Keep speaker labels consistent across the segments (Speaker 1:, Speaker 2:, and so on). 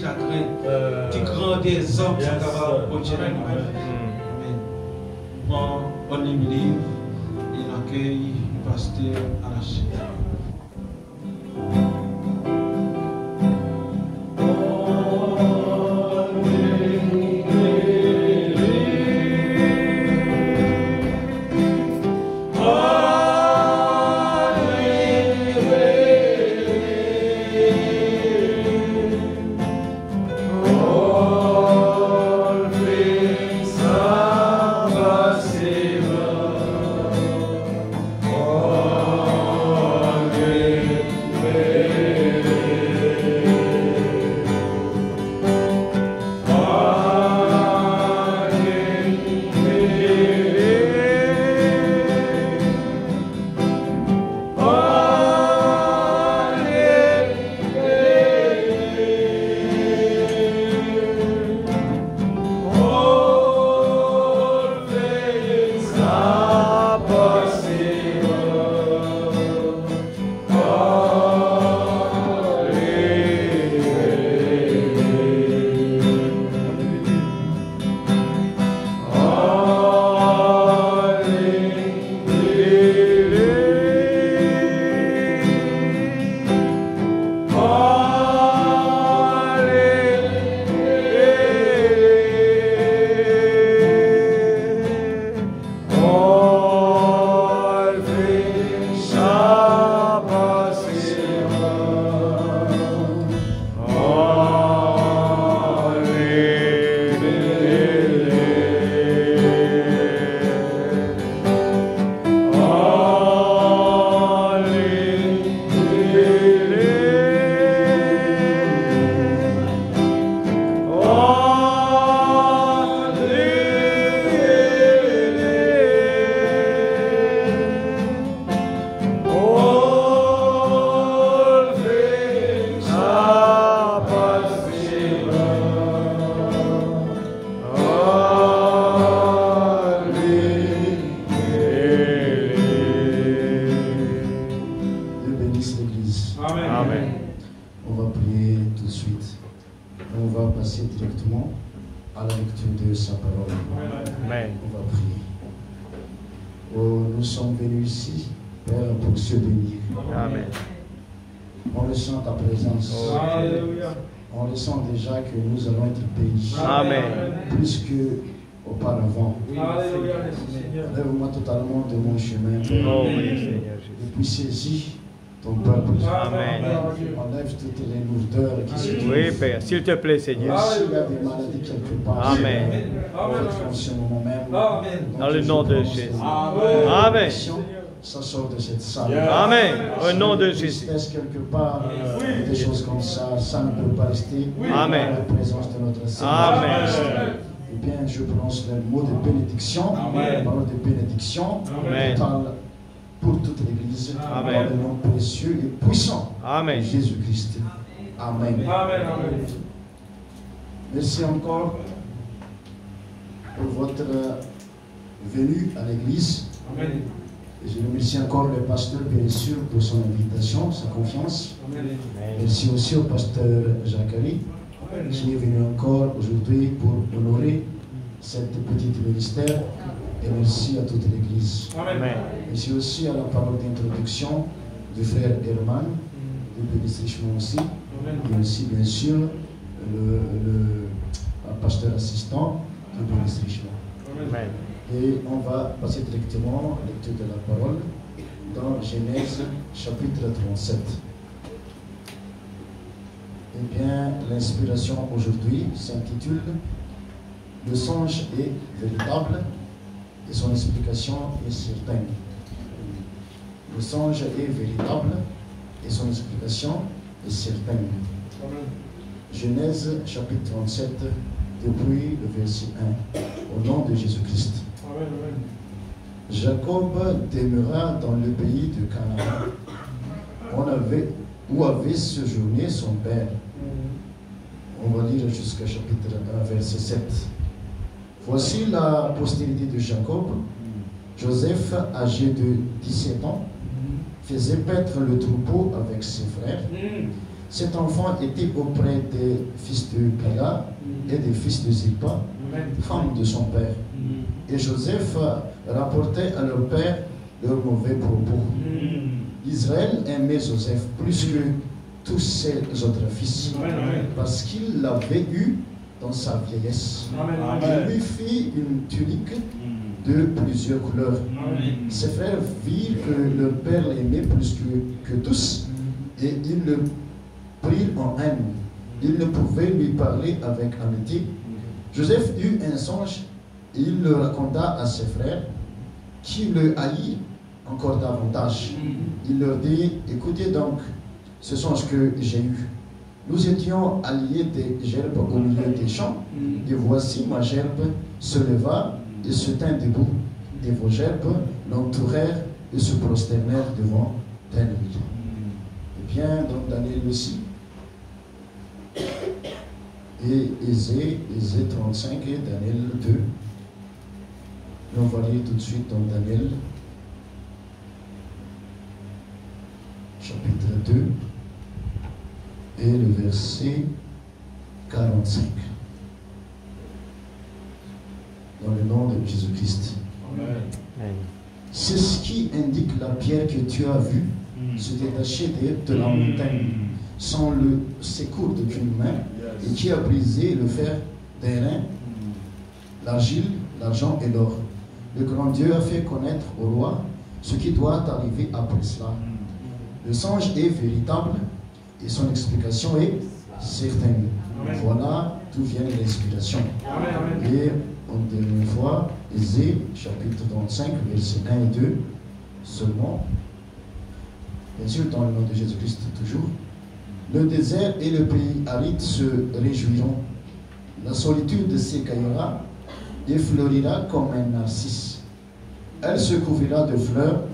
Speaker 1: la crainte. Du grand des hommes qui sont capables de porter la nouvelle. Amen. Bon, on y livre et l'accueil du pasteur à la chaîne.
Speaker 2: Lève-moi totalement de mon chemin, Père.
Speaker 3: Oh, oui, Seigneur Jésus.
Speaker 2: Et puis saisis ton peuple.
Speaker 3: Amen.
Speaker 2: Enlève toutes les lourdeurs qui se trouvent.
Speaker 3: Oui, Père, s'il te plaît, Seigneur.
Speaker 2: S'il y a des maladies quelque part,
Speaker 3: Amen.
Speaker 2: en ce moment même.
Speaker 3: Dans le nom de Jésus. Amen.
Speaker 2: Ça sort de cette salle.
Speaker 3: Amen. Au nom de Jésus.
Speaker 2: Quelque part, des choses comme ça, ça ne peut pas rester.
Speaker 3: Amen.
Speaker 2: Dans la présence de notre Seigneur.
Speaker 3: Amen.
Speaker 2: Eh bien, je prononce le mot de bénédiction, la parole de bénédiction totale pour toute l'Église, dans le nom précieux et puissant de Jésus-Christ. Amen. Merci encore pour votre venue à l'Église. Et je remercie encore le pasteur, bien sûr, pour son invitation, sa confiance. Merci aussi au pasteur Jacques-Ari, qui est venu encore aujourd'hui pour honorer cette petite ministère. Et merci à toute l'Église. Merci aussi à la parole d'introduction du frère Herman, du ministre Richemont aussi. Et aussi, bien sûr, le pasteur assistant du ministre Richemont. Et on va passer directement à la lecture de la parole dans Genèse chapitre 37. Eh bien, l'inspiration aujourd'hui s'intitule « Le songe est véritable et son explication est certaine ». Le songe est véritable et son explication est certaine. Genèse chapitre 37, depuis le verset 1, au nom de Jésus-Christ. Jacob demeura dans le pays de Canaan, où avait séjourné son père. On va lire jusqu'à chapitre 1, verset 7. Voici la postérité de Jacob. Joseph, âgé de 17 ans, faisait paître le troupeau avec ses frères. Cet enfant était auprès des fils de Béla et des fils de Zilpa, femme de son père. Et Joseph rapportait à leur père leurs mauvais propos. Israël aimait Joseph plus que tous ses autres fils, parce qu'il l'avait eu dans sa vieillesse. Il lui fit une tunique de plusieurs couleurs. Ses frères virent que leur père l'aimait plus que tous, et ils le prirent en haine. Ils ne pouvaient lui parler avec amitié. Joseph eut un songe, et il le raconta à ses frères, qui le haïrent encore davantage. Il leur dit, écoutez donc ce songe que j'ai eu. Nous étions alliés des gerbes au milieu des champs, et voici ma gerbe se leva et se tint debout, et vos gerbes l'entourèrent et se prosternèrent devant elle. Et bien, donc Daniel aussi, et Ésée 35 et Daniel 2. On va lire tout de suite dans Daniel, chapitre 2, et le verset 45. Dans le nom de Jésus-Christ. C'est ce qui indique la pierre que tu as vue se détacher de la montagne sans le secours d'aucune main, et qui a brisé le fer d'airain, l'argile, l'argent et l'or. Le grand Dieu a fait connaître au roi ce qui doit arriver après cela. Le songe est véritable et son explication est certaine. Voilà d'où vient l'inspiration. Et une dernière fois, Ésée, chapitre 35, versets 1 et 2, seulement, bien sûr dans le nom de Jésus-Christ toujours. Le désert et le pays aride se réjouiront. La solitude s'écaillera et fleurira comme un narcisse. Elle se couvrira de fleurs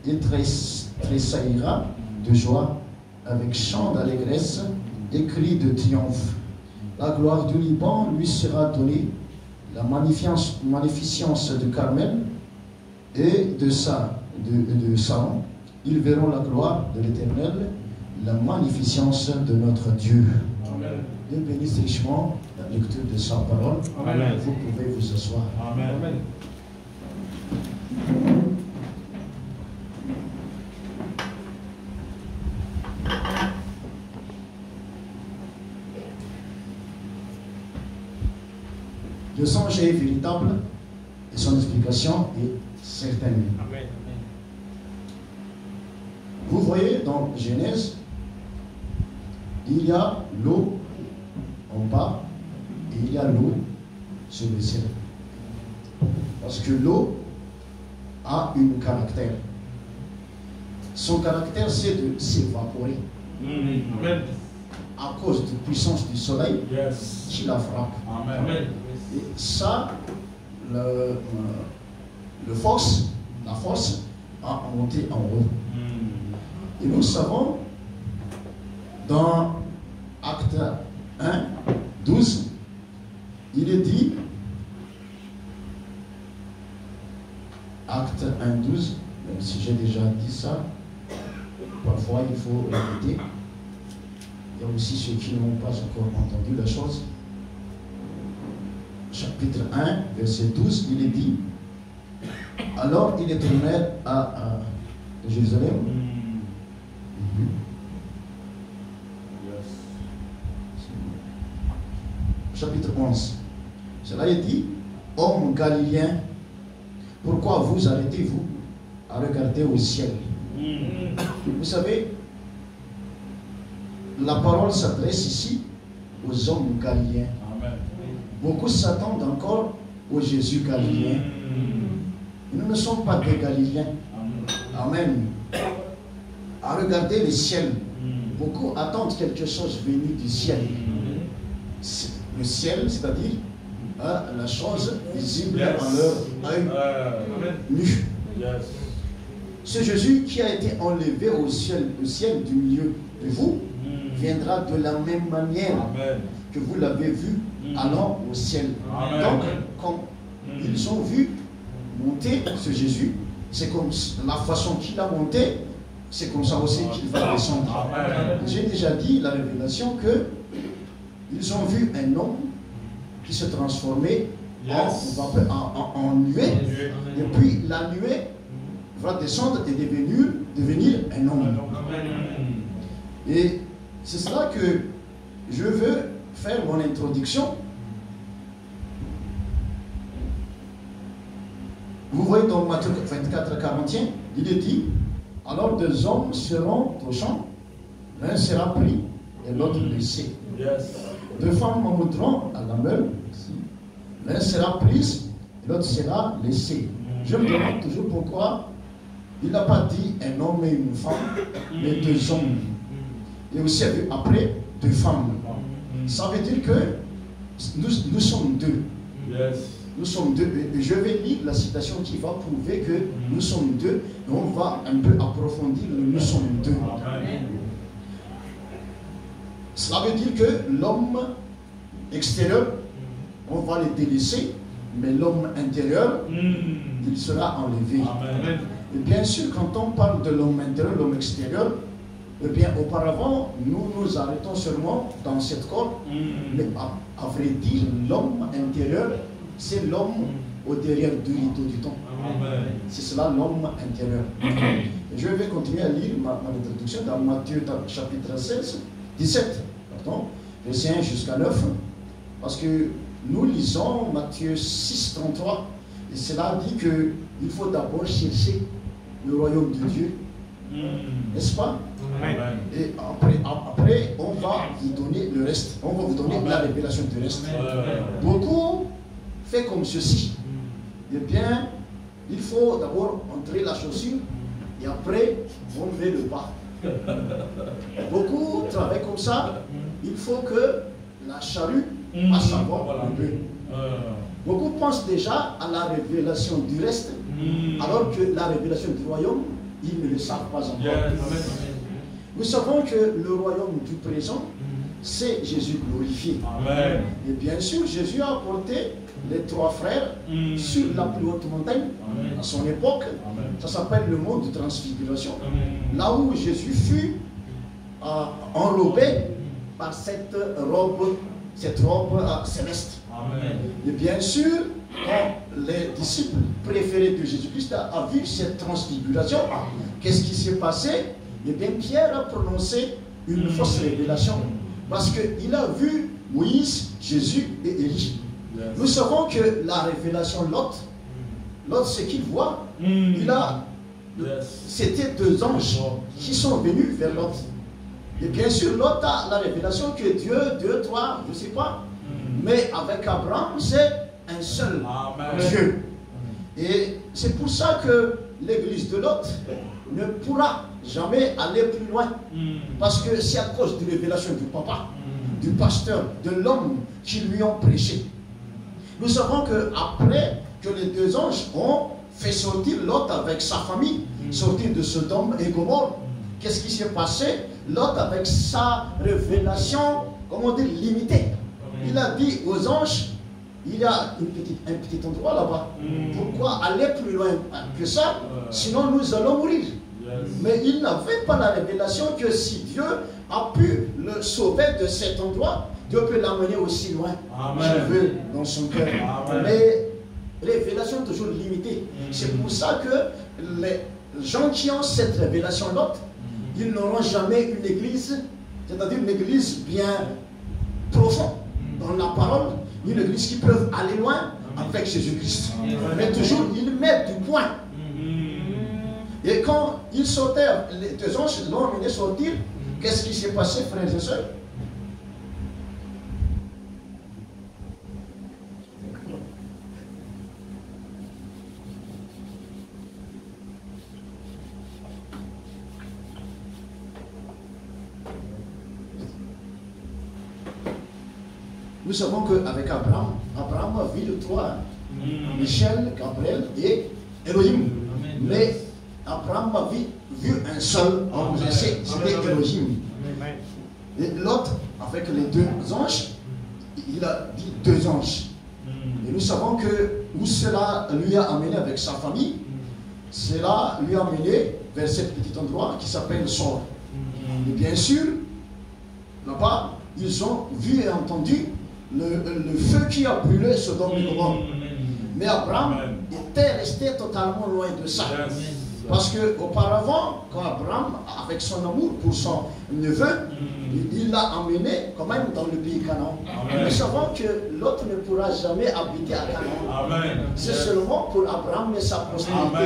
Speaker 2: et tressaillira de joie avec chant d'allégresse et cris de triomphe. La gloire du Liban lui sera donnée, la magnificence de Carmel et de Saron. Ils verront la gloire de l'Éternel, la magnificence de notre Dieu. Dieu bénisse richement la lecture de sa parole. Amen. Vous pouvez vous asseoir. Amen. Le songe est véritable et son explication est certaine. Amen. Vous voyez dans Genèse, il y a l'eau en bas et il y a l'eau sur le ciel. Parce que l'eau a un caractère. Son caractère, c'est de s'évaporer. À cause de la puissance du soleil qui la frappe. Amen. Et ça, la force a monté en haut. Et nous savons, dans Acte 1, 12, il est dit, Acte 1, 12, même si j'ai déjà dit ça, parfois il faut répéter. Il y a aussi ceux qui n'ont pas encore entendu la chose. Chapitre 1, verset 12, il est dit, alors il est tourné à Jérusalem. Chapitre 11. Cela est dit, homme galiléen, pourquoi vous arrêtez-vous à regarder au ciel? Vous savez, la parole s'adresse ici aux hommes galiléens. Amen. Beaucoup s'attendent encore au Jésus galiléen. Nous ne sommes pas des Galiléens. Amen. À regarder le ciel, beaucoup attendent quelque chose venu du ciel. Le ciel, c'est-à-dire la chose visible en leur œil nu. Ce Jésus qui a été enlevé au ciel du milieu de vous, viendra de la même manière que vous l'avez vu allant au ciel. Amen. Donc, quand ils ont vu monter ce Jésus, c'est comme la façon qu'il a monté, c'est comme ça aussi qu'il va descendre. J'ai déjà dit la révélation que ils ont vu un homme qui se transformait en nuée, et puis la nuée va descendre et devenir un homme. Et c'est cela que je veux faire mon introduction. Vous voyez dans Matthieu 24 à 41, il est dit, alors deux hommes seront au champ, l'un sera pris et l'autre laissé. Deux femmes monteront à la meule, l'un sera prise et l'autre sera laissé. Je me demande toujours pourquoi il n'a pas dit un homme et une femme, mais deux hommes. Et aussi après, deux femmes. Ça veut dire que nous sommes deux. Nous sommes deux. Et je vais lire la citation qui va prouver que nous sommes deux. Et on va un peu approfondir le nous sommes deux. Cela veut dire que l'homme extérieur, on va le délaisser, mais l'homme intérieur, il sera enlevé. Et bien sûr, quand on parle de l'homme intérieur, l'homme extérieur, eh bien, auparavant, nous nous arrêtons seulement dans cette corps, mais à vrai dire, l'homme intérieur, c'est l'homme au derrière du rideau du temps. C'est cela l'homme intérieur. Et je vais continuer à lire ma introduction dans Matthieu chapitre 17, verset 1 jusqu'à 9, parce que nous lisons Matthieu 6, 33, et cela dit qu'il faut d'abord chercher le royaume de Dieu, n'est-ce pas? Et après, on va vous donner le reste, on va vous donner la révélation du reste. Beaucoup fait comme ceci. Eh bien, il faut d'abord entrer la chaussure et après, on met le bas. Beaucoup travaillent comme ça. Il faut que la charrue passe avant le bœuf. Beaucoup pensent déjà à la révélation du reste, alors que la révélation du royaume, ils ne le savent pas encore. Nous savons que le royaume du présent, c'est Jésus glorifié. Et bien sûr, Jésus a apporté les trois frères sur la plus haute montagne à son époque. Ça s'appelle le mont de transfiguration. Là où Jésus fut enrobé par cette robe céleste. Et bien sûr, quand les disciples préférés de Jésus-Christ ont vu cette transfiguration, qu'est-ce qui s'est passé? Eh bien, Pierre a prononcé une fausse révélation parce qu'il a vu Moïse, Jésus et Élie. Nous savons que la révélation Lot, ce qu'il voit, c'était deux anges qui sont venus vers Lot. Et bien sûr, Lot a la révélation que Dieu, deux, trois, je ne sais pas, mais avec Abraham, c'est un seul Dieu. Et c'est pour ça que l'église de Lot ne pourra jamais aller plus loin. Parce que c'est à cause de révélation du papa, du pasteur, de l'homme qui lui ont prêché. Nous savons qu'après que les deux anges ont fait sortir Lot avec sa famille, sortir de Sodome et Gomorrhe, qu'est-ce qui s'est passé? Lot avec sa révélation, comment dire, limitée. Il a dit aux anges, il y a un petit endroit là-bas. Pourquoi aller plus loin que ça? Sinon nous allons mourir. Mais il n'avait pas la révélation que si Dieu a pu le sauver de cet endroit, Dieu peut l'amener aussi loin. Je veux dans son cœur. Mais révélation toujours limitée. C'est pour ça que les gens qui ont cette révélation l'autre, ils n'auront jamais une église, c'est-à-dire une église bien profonde dans la parole, une église qui peut aller loin avec Jésus-Christ. Mais toujours, ils mettent du point. Et quand ils sortèrent, les deux anges l'ont amené sortir, qu'est-ce qui s'est passé, frères et sœurs? Nous savons qu'avec Abraham a vu le trois, Michel, Gabriel et Elohim. Mais Abraham a vu un seul homme, c'était Elohim. Et l'autre, avec les deux anges, il a dit deux anges. Et nous savons que où cela lui a amené avec sa famille, cela lui a amené vers ce petit endroit qui s'appelle Sor. Et bien sûr, là-bas, ils ont vu et entendu le feu qui a brûlé Sodome et Gomorrhe. Mais Abraham était resté totalement loin de ça. Parce qu'auparavant, quand Abraham, avec son amour pour son neveu, il l'a emmené quand même dans le pays Canaan. Nous savons que l'autre ne pourra jamais habiter à Canaan. C'est seulement pour Abraham et sa postérité.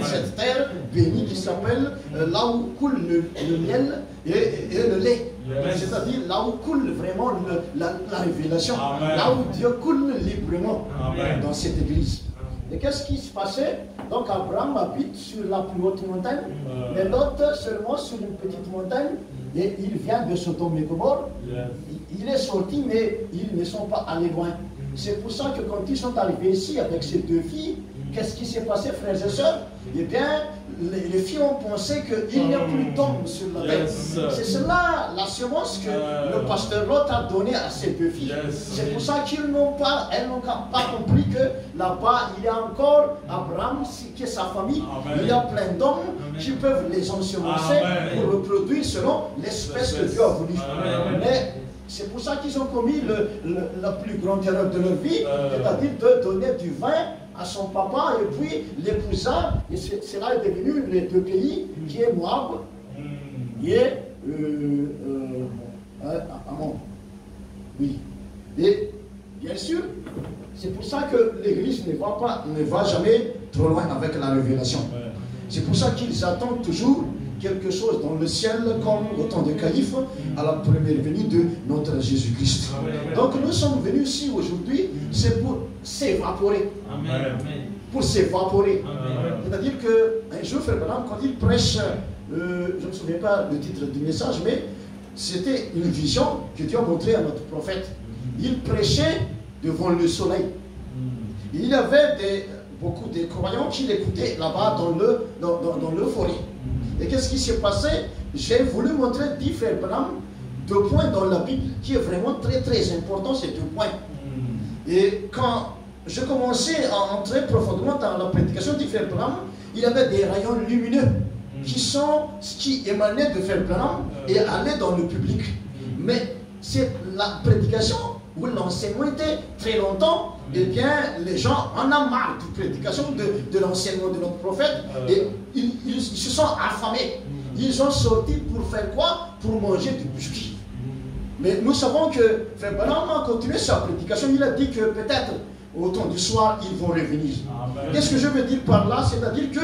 Speaker 2: Cette terre bénie qui s'appelle là où coule le miel et le lait. C'est-à-dire là où coule vraiment la révélation. Là où Dieu coule librement dans cette église. Et qu'est-ce qui se passait? Donc Abraham habite sur la plus haute montagne, mais l'autre seulement sur une petite montagne, et il vient de Sodome et Gomorrhe. Il est sorti, mais ils ne sont pas allés loin. C'est pour ça que quand ils sont arrivés ici avec ces deux filles, qu'est-ce qui s'est passé, frères et sœurs? Eh bien, les filles ont pensé qu'il n'y a plus d'hommes sur la terre. C'est cela la semence que le pasteur Lot a donnée à ces deux filles. C'est pour ça qu'elles n'ont pas compris que là-bas, il y a encore Abraham, qui est sa famille. Il y a plein d'hommes qui peuvent les ensemencer pour reproduire selon l'espèce que Dieu a voulu. Mais c'est pour ça qu'ils ont commis la plus grande erreur de leur vie, c'est-à-dire de donner du vin à son papa et puis l'épousa, et cela est devenu les deux pays, qui est Moab et Ammon. Oui. Et bien sûr, c'est pour ça que l'Église ne va jamais trop loin avec la révélation. C'est pour ça qu'ils attendent toujours quelque chose dans le ciel, comme au temps de Calife, à la première venue de notre Jésus-Christ. Donc nous sommes venus ici aujourd'hui, c'est pour s'évaporer. Pour s'évaporer. C'est-à-dire qu'un jour, Frère Branham, quand il prêche, je ne me souviens pas le titre du message, mais c'était une vision que Dieu a montrée à notre prophète. Il prêchait devant le soleil. Il y avait beaucoup de croyants qui l'écoutaient là-bas dans le forêt. Et qu'est-ce qui s'est passé? J'ai voulu montrer 10 frères Branham, 2 points dans la Bible qui est vraiment très très important, ces 2 points. Et quand je commençais à entrer profondément dans la prédication du frère Branham, il y avait des rayons lumineux qui émanaient de frère Branham et allaient dans le public. Mais c'est la prédication où l'enseignement était très longtemps, eh bien, les gens en ont marre de prédication de l'enseignement de notre prophète, et ils se sont affamés. Ils sont sortis pour faire quoi? Pour manger du biscuit. Mais nous savons que Frère Branham a continué sa prédication. Il a dit que peut-être au temps du soir, ils vont revenir. Qu'est-ce que je veux dire par là? C'est-à-dire que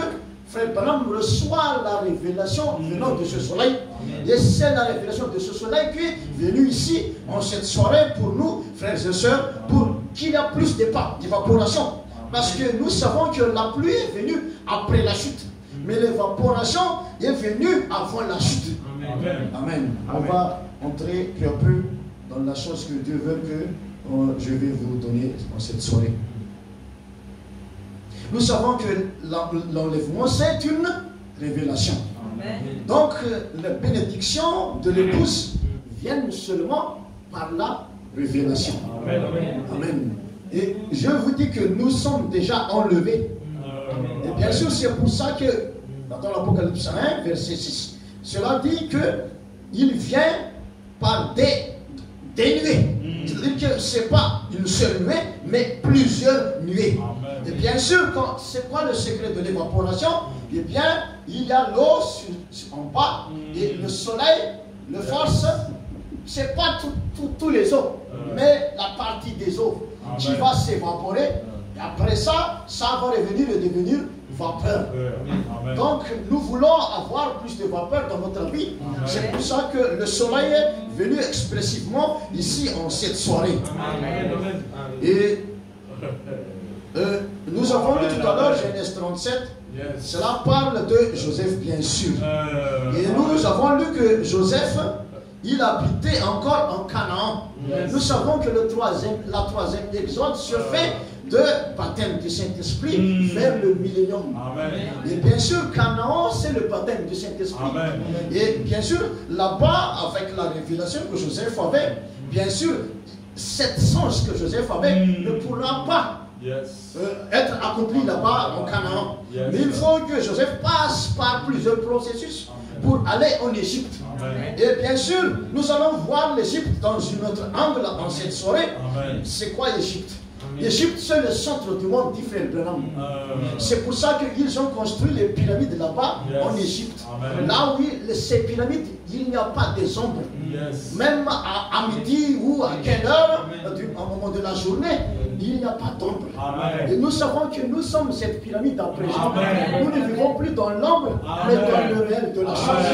Speaker 2: Frère Branham reçoit la révélation venant de ce soleil. Et c'est la révélation de ce soleil qui est venu ici en cette soirée pour nous, frères et sœurs, pour qu'il y ait plus d'évaporation. Parce que nous savons que la pluie est venue après la chute. Mais l'évaporation est venue avant la chute. Amen. On va entrer peu à peu dans la chose que Dieu veut que je vais vous donner en cette soirée. Nous savons que l'enlèvement, c'est une révélation. Donc, les bénédictions de l'épouse viennent seulement par la révélation. Amen. Et je vous dis que nous sommes déjà enlevés. Et bien sûr, c'est pour ça que, dans l'Apocalypse 1, verset 6, cela dit qu'il vient par des nuées. C'est-à-dire que ce n'est pas une seule nuée, mais plusieurs nuées. Et bien sûr, c'est quoi le secret de l'évaporation? Eh bien, il y a l'eau en bas et le soleil, le force, ce n'est pas tous les eaux, mais la partie des eaux qui va s'évaporer. Et après ça, ça va revenir et devenir vapeur. Donc, nous voulons avoir plus de vapeur dans notre vie. C'est pour ça que le soleil est venu expressivement ici en cette soirée. Et nous avons lu tout à l'heure Genèse 37. Cela parle de Joseph, bien sûr. Et nous avons lu que Joseph, il habitait encore en Canaan. Nous savons que la troisième exode se fait de baptême du Saint-Esprit vers le millénium. Et bien sûr, Canaan, c'est le baptême du Saint-Esprit. Et bien sûr, là-bas, avec la révélation que Joseph avait, bien sûr, cette sens que Joseph avait ne pourra pas être accompli là-bas en Canaan. Mais il faut que Joseph passe par plusieurs processus pour aller en Égypte. Et bien sûr, nous allons voir l'Égypte dans une autre angle dans cette soirée. C'est quoi l'Égypte? L'Égypte, c'est le centre du monde, dit Frère Branham. C'est pour ça qu'ils ont construit les pyramides là-bas en Égypte. Là où ces pyramides, il n'y a pas des ombres. Même à midi ou à quelle heure, au moment de la journée, il n'y a pas d'ombre. Et nous savons que nous sommes cette pyramide à présent. Nous ne vivons plus dans l'ombre, mais dans le réel de la chose.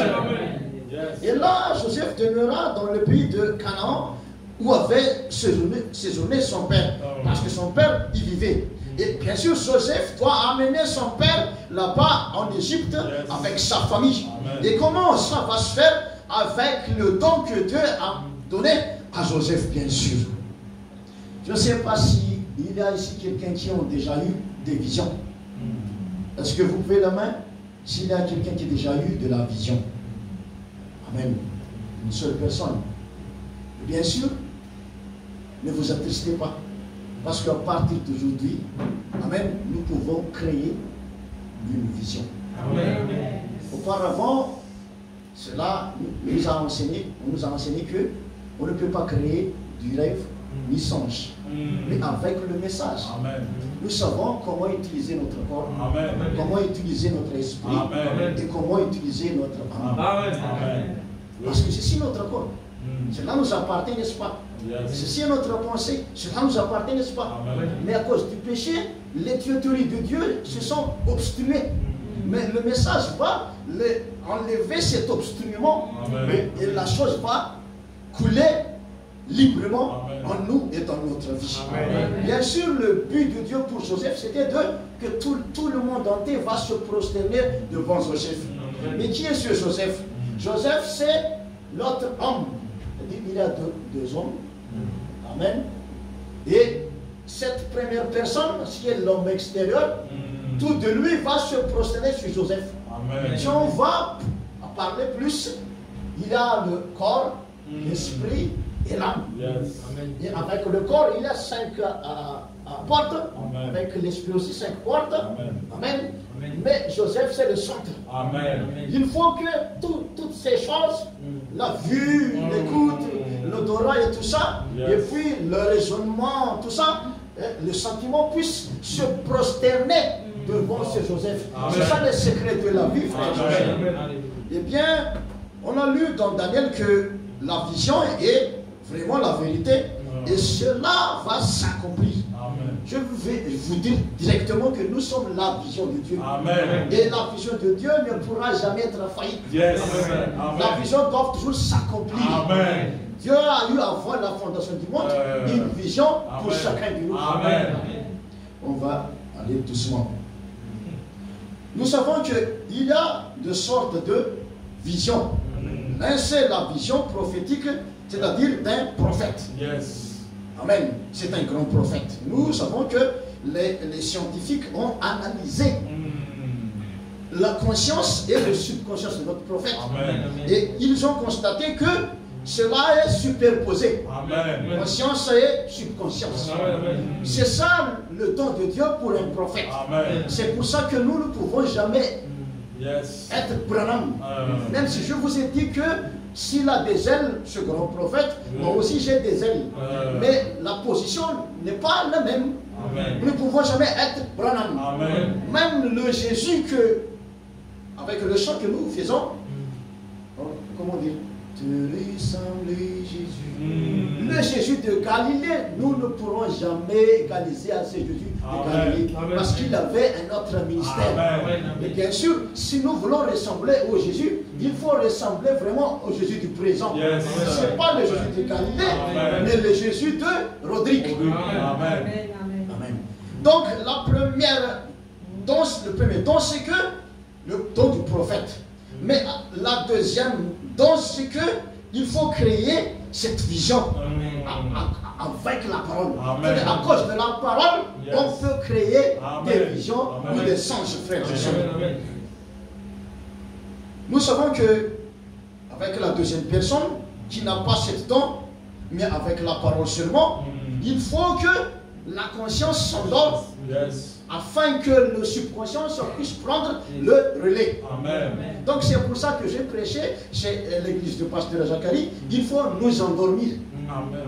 Speaker 2: Et là, Joseph demeura dans le pays de Canaan, où avait séjourné son père, parce que son père y vivait. Et bien sûr, Joseph doit amener son père là-bas en Égypte avec sa famille. Et comment ça va se faire? Avec le don que Dieu a donné à Joseph, bien sûr. Je ne sais pas s'il y a ici quelqu'un qui a déjà eu des visions. Est-ce que vous pouvez la main? S'il y a quelqu'un qui a déjà eu de la vision. Amen. Une seule personne. Bien sûr, ne vous attristez pas. Parce qu'à partir d'aujourd'hui, amen, nous pouvons créer une vision. Amen. Auparavant, cela nous a enseigné, on nous a enseigné que on ne peut pas créer du rêve ni songe, mais avec le message. Amen. Nous savons comment utiliser notre corps, amen, comment utiliser notre esprit, amen, et comment utiliser notre âme. Amen. Parce que c'est notre corps. Cela nous appartient, n'est-ce pas? Ceci est notre pensée, cela nous appartient, n'est-ce pas? Amen. Mais à cause du péché, les théories de Dieu se sont obstruées. Mais le message va enlever cet obstruement, et la chose va couler librement, amen, en nous et dans notre vie. Amen. Bien sûr, le but de Dieu pour Joseph, c'était que tout le monde entier va se prosterner devant Joseph. Amen. Mais qui est ce Joseph? Joseph, c'est l'autre homme. Il y a deux hommes. Amen. Et cette première personne, qui est l'homme extérieur, tout de lui va se prosterner sur Joseph. Amen. Si on va parler plus, il y a le corps, l'esprit et l'âme. Yes. Et avec le corps, il y a 5 portes. Amen. Avec l'esprit aussi 5 portes. Amen. Amen. Amen. Mais Joseph, c'est le centre. Amen. Il faut que toutes ces choses, la vue, l'écoute, l'odorat et tout ça, yes, et puis le raisonnement, tout ça, le sentiment puisse se prosterner devant ce Joseph. C'est ça le secret de la vie, frère Joseph. Eh bien, on a lu dans Daniel que la vision est vraiment la vérité, et cela va s'accomplir. Je vais vous dire directement que nous sommes la vision de Dieu. Amen. Et la vision de Dieu ne pourra jamais être faillible. Yes. La vision doit toujours s'accomplir. Dieu a eu avant la fondation du monde une vision pour chacun de nous. Amen. On va aller doucement. Nous savons qu'il y a deux sortes de visions. L'un, c'est la vision prophétique, c'est-à-dire d'un prophète. Yes. Amen. C'est un grand prophète. Nous savons que les scientifiques ont analysé la conscience et le subconscient de notre prophète. Amen. Et ils ont constaté que cela est superposé. Amen. Conscience et subconscience. C'est ça le don de Dieu pour un prophète. C'est pour ça que nous ne pouvons jamais être Branham. Même si je vous ai dit que s'il a des ailes, ce grand prophète, moi aussi j'ai des ailes. Mais la position n'est pas la même. Amen. Nous ne pouvons jamais être Branham. Amen. Même le Jésus avec le chant que nous faisons, comment dire, te ressembler Jésus. Le Jésus de Galilée, nous ne pourrons jamais égaliser à ce Jésus de Galilée, parce qu'il avait un autre ministère. Et bien sûr, si nous voulons ressembler au Jésus, il faut ressembler vraiment au Jésus du présent. Yes. Ce n'est pas le Jésus de Galilée, mais le Jésus de Rodrigue. Amen. Amen. Donc, le premier don, c'est que le don du prophète. Mais la deuxième don, c'est qu'il faut créer cette vision avec la parole. À cause de la parole, on peut créer des visions ou des songes, frères et sœurs. Nous savons que, avec la deuxième personne, qui n'a pas cette don, mais avec la parole seulement, il faut que la conscience s'endort afin que le subconscient puisse prendre le relais.
Speaker 4: Amen.
Speaker 2: Donc c'est pour ça que j'ai prêché chez l'église de Pasteur Zacharie, il faut nous endormir.
Speaker 4: Amen.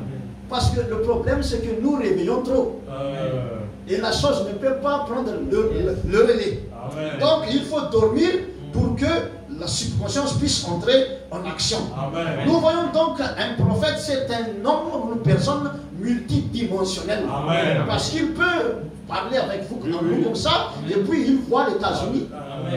Speaker 2: Parce que le problème c'est que nous réveillons trop. Et la chose ne peut pas prendre le relais.
Speaker 4: Amen.
Speaker 2: Donc il faut dormir pour que la subconscience puisse entrer en action.
Speaker 4: Amen.
Speaker 2: Nous voyons donc un prophète, c'est un homme ou une personne multidimensionnelle.
Speaker 4: Amen.
Speaker 2: Parce qu'il peut parler avec vous comme ça, et puis il voit les États-Unis,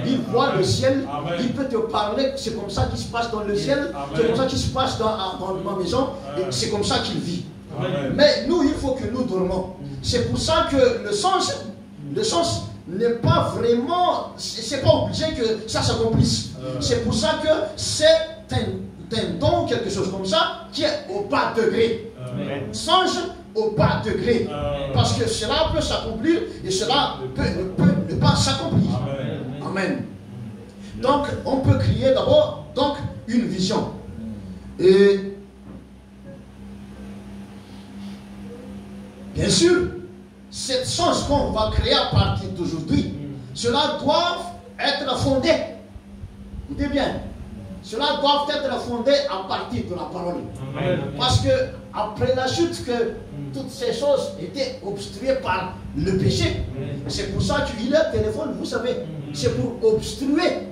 Speaker 2: il voit le ciel, il peut te parler, c'est comme ça qu'il se passe dans le ciel, c'est comme ça qu'il se passe dans ma maison, et c'est comme ça qu'il vit.
Speaker 4: Amen.
Speaker 2: Mais nous, il faut que nous dormons. C'est pour ça que le sens n'est pas vraiment, c'est pas obligé que ça s'accomplisse. C'est pour ça que c'est un don, quelque chose comme ça, qui est au bas degré. Songe au bas degré. Parce que cela peut s'accomplir et cela peut ne pas s'accomplir. Amen. Donc, on peut créer d'abord une vision. Et bien sûr, cette chose qu'on va créer à partir d'aujourd'hui, cela doit être fondé. Écoutez bien, cela doit être fondé à partir de la parole.
Speaker 4: Amen.
Speaker 2: Parce que après la chute, que toutes ces choses étaient obstruées par le péché. C'est pour ça qu'il a le téléphone, vous savez, c'est pour obstruer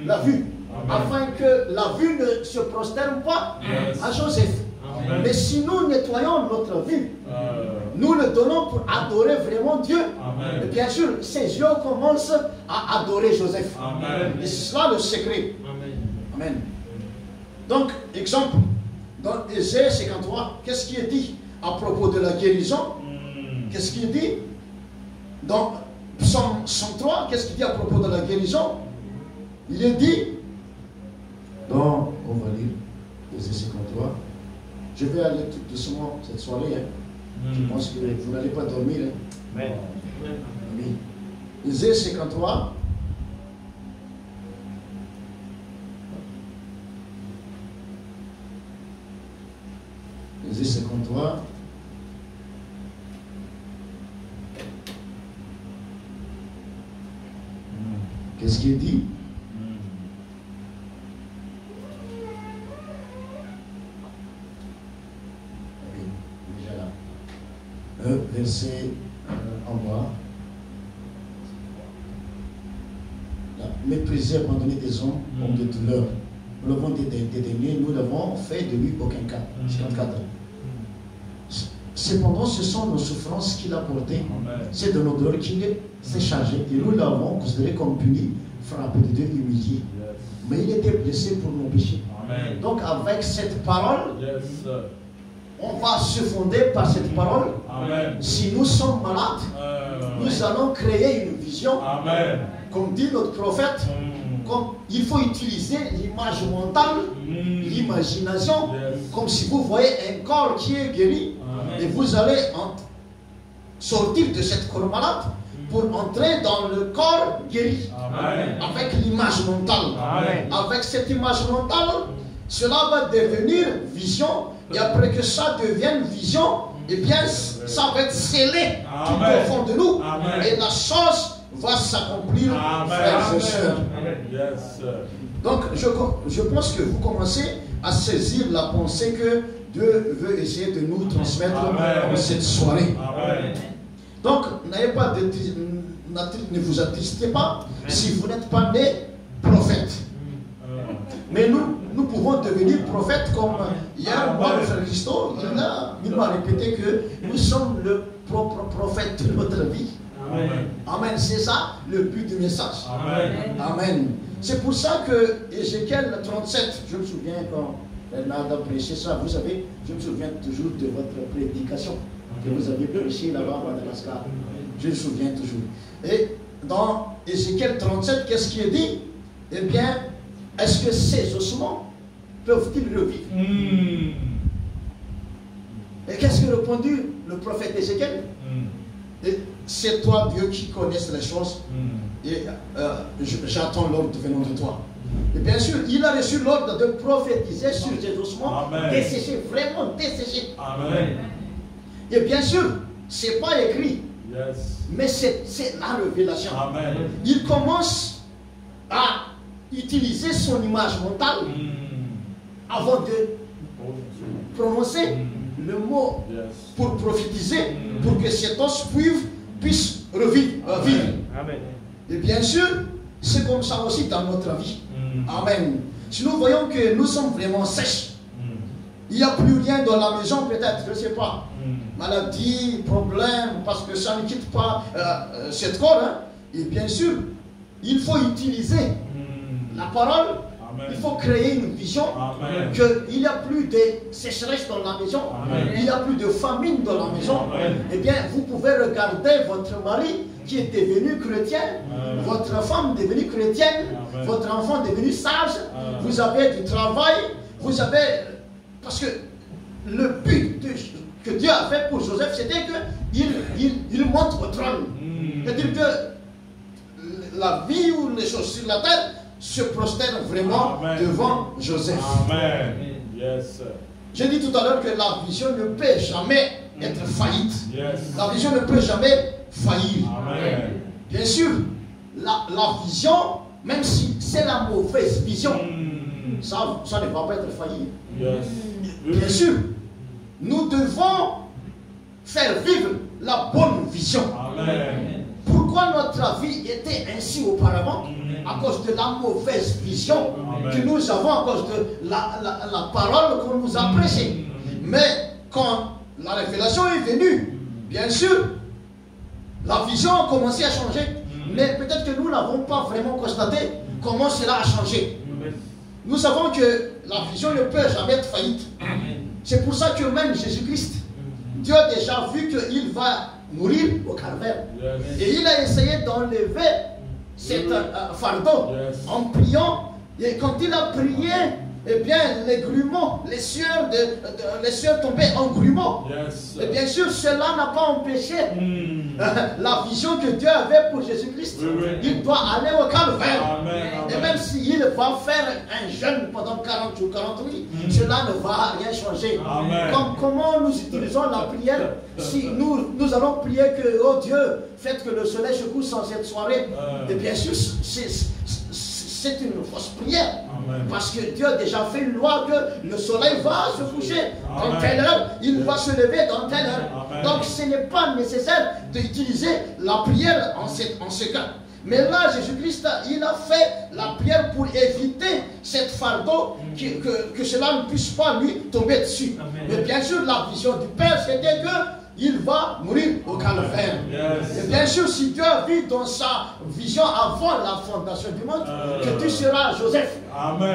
Speaker 2: la vue, afin que la vue ne se prosterne pas à Joseph.
Speaker 4: Amen.
Speaker 2: Mais si nous nettoyons notre vue, nous le donnons pour adorer vraiment Dieu.
Speaker 4: Amen.
Speaker 2: Et bien sûr, ses yeux commencent à adorer Joseph.
Speaker 4: Amen.
Speaker 2: Et c'est cela le secret. Amen. Donc, exemple, dans Ésaïe 53, qu'est-ce qui est dit à propos de la guérison? Qu'est-ce qui est dit? Dans Psaume 103, qu'est-ce qu'il dit à propos de la guérison? Il est dit, donc, on va lire Ésaïe 53. Je vais aller tout doucement cette soirée. Je pense que vous n'allez pas dormir.
Speaker 3: Amen.
Speaker 2: Oui. Ésaïe 53. Ésaïe 53. Qu'est-ce qui est dit? Verset en bas. Méprisé, abandonné des hommes de douleur. Nous l'avons dédaigné, nous n'avons fait de lui aucun cas. 54. Cependant, ce sont nos souffrances qu'il a portées. C'est de nos douleurs qu'il s'est chargé. Et nous l'avons considéré comme puni, frappé de Dieu, humilié. Mais il était blessé pour nos péchés.
Speaker 4: Amen.
Speaker 2: Donc, avec cette parole,
Speaker 4: Yes.
Speaker 2: on va se fonder par cette parole.
Speaker 4: Amen.
Speaker 2: Si nous sommes malades, nous allons créer une vision.
Speaker 4: Amen.
Speaker 2: Comme dit notre prophète, comme il faut utiliser l'image mentale, l'imagination, comme si vous voyez un corps qui est guéri, et vous allez sortir de cette corps malade pour entrer dans le corps guéri.
Speaker 4: Amen.
Speaker 2: Avec l'image mentale.
Speaker 3: Amen.
Speaker 2: Avec cette image mentale, cela va devenir vision. Et après que ça devienne vision, eh bien, ça va être scellé tout au fond de nous.
Speaker 4: Amen.
Speaker 2: Et la chose va s'accomplir, frères et sœurs.
Speaker 4: Yes.
Speaker 2: Donc, je pense que vous commencez à saisir la pensée que Dieu veut essayer de nous transmettre en cette soirée.
Speaker 4: Amen.
Speaker 2: Donc, ne vous attristez pas si vous n'êtes pas né prophète. Mais nous pouvons devenir prophètes comme hier, moi, le frère Christo, il m'a répété que nous sommes le propre prophète de notre vie.
Speaker 4: Amen.
Speaker 2: Amen, c'est ça le but du message.
Speaker 4: Amen.
Speaker 2: Amen. C'est pour ça que Ézéchiel 37, je me souviens quand Bernard a prêché ça, vous savez, je me souviens toujours de votre prédication que vous avez prêché là-bas à Madagascar. Je me souviens toujours. Et dans Ézéchiel 37, qu'est-ce qui est dit? Eh bien, est-ce que ces ossements peuvent-ils revivre? Et qu'est-ce que répondit le prophète Ézéchiel? Et c'est toi, Dieu, qui connais les choses. Et j'attends l'ordre venant de toi. Et bien sûr, il a reçu l'ordre de prophétiser sur ces ossements desséchés, vraiment desséchés.
Speaker 4: Amen.
Speaker 2: Et bien sûr, ce n'est pas écrit, mais c'est la révélation.
Speaker 4: Amen.
Speaker 2: Il commence à utiliser son image mentale avant de prononcer le mot pour prophétiser, pour que cet os puisse revivre.
Speaker 3: Amen.
Speaker 2: Et bien sûr, c'est comme ça aussi dans notre vie. Amen. Si nous voyons que nous sommes vraiment sèches, il n'y a plus rien dans la maison, peut-être, je ne sais pas. Maladie, problème, parce que ça ne quitte pas cette corps. Hein. Et bien sûr, il faut utiliser la parole. Amen. Il faut créer une vision qu'il n'y a plus de sécheresse dans la maison, il n'y a plus de famine dans la maison. Eh bien, vous pouvez regarder votre mari qui est devenu chrétien, votre femme devenue chrétienne, votre enfant devenu sage, vous avez du travail, vous avez... Parce que le but que Dieu a fait pour Joseph, c'était qu'il monte au trône. C'est-à-dire que la vie ou les choses sur la terre se prosternent vraiment devant Joseph.
Speaker 4: Amen. Yes.
Speaker 2: J'ai dit tout à l'heure que la vision ne peut jamais être faillite. La vision ne peut jamais faillir.
Speaker 4: Amen.
Speaker 2: Bien sûr, la vision, même si c'est la mauvaise vision, ça ne va pas être failli. Bien sûr, nous devons faire vivre la bonne vision.
Speaker 4: Amen.
Speaker 2: Pourquoi notre vie était ainsi auparavant? À cause de la mauvaise vision que nous avons, à cause de la parole qu'on nous a prêchée. Mais quand la révélation est venue, bien sûr, la vision a commencé à changer. Mais peut-être que nous n'avons pas vraiment constaté comment cela a changé. Nous savons que la vision ne peut jamais être faillite. C'est pour ça que même Jésus-Christ, Dieu a déjà vu qu'il va mourir au calvaire. Et il a essayé d'enlever cet fardeau en priant. Et quand il a prié, eh bien, les grumeaux, les sueurs tombaient en grumeaux. Et bien sûr, cela n'a pas empêché la vision que Dieu avait pour Jésus-Christ. Il doit aller au calvaire. Et même s'il va faire un jeûne pendant 40 jours, 40 nuits, cela ne va rien changer. Comment nous utilisons la prière? Si nous allons prier que, oh Dieu, faites que le soleil se couche en cette soirée. Et bien sûr, c'est une fausse prière. Parce que Dieu a déjà fait une loi que le soleil va se coucher dans telle heure, il va se lever dans telle heure. Donc ce n'est pas nécessaire d'utiliser la prière en ce cas. Mais là, Jésus-Christ, il a fait la prière pour éviter cette fardeau, que cela ne puisse pas lui tomber dessus. Mais bien sûr, la vision du Père, c'était que il va mourir au calvaire. Et bien sûr, si Dieu a vu dans sa vision avant la fondation du monde que tu seras Joseph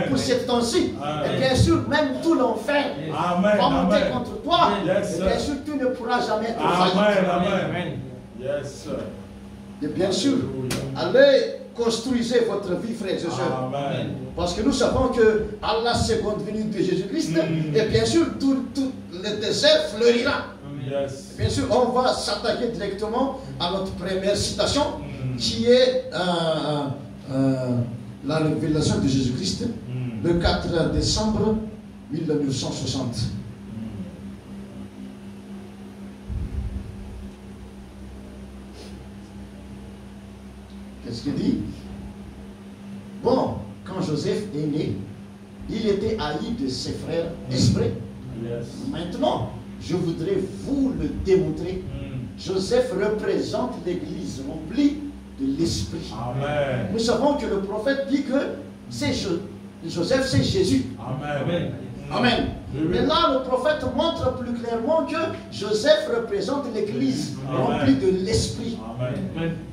Speaker 2: pour cette temps-ci, et bien sûr, même tout l'enfer va monter contre toi, et bien sûr, tu ne pourras jamais être failli. Et bien sûr, allez construisez votre vie, frères et sœurs. Parce que nous savons que à la seconde venue de Jésus-Christ, et bien sûr, tout le désert fleurira. Bien sûr, on va s'attaquer directement à notre première citation, qui est la révélation de Jésus-Christ, le 4 décembre 1960. Qu'est-ce qu'il dit? Bon, quand Joseph est né, il était haï de ses frères esprits. Maintenant, je voudrais vous le démontrer. Joseph représente l'Église remplie de l'Esprit. Nous savons que le prophète dit que c'est Joseph, c'est Jésus. Amen. Mais là, le prophète montre plus clairement que Joseph représente l'Église remplie de l'Esprit.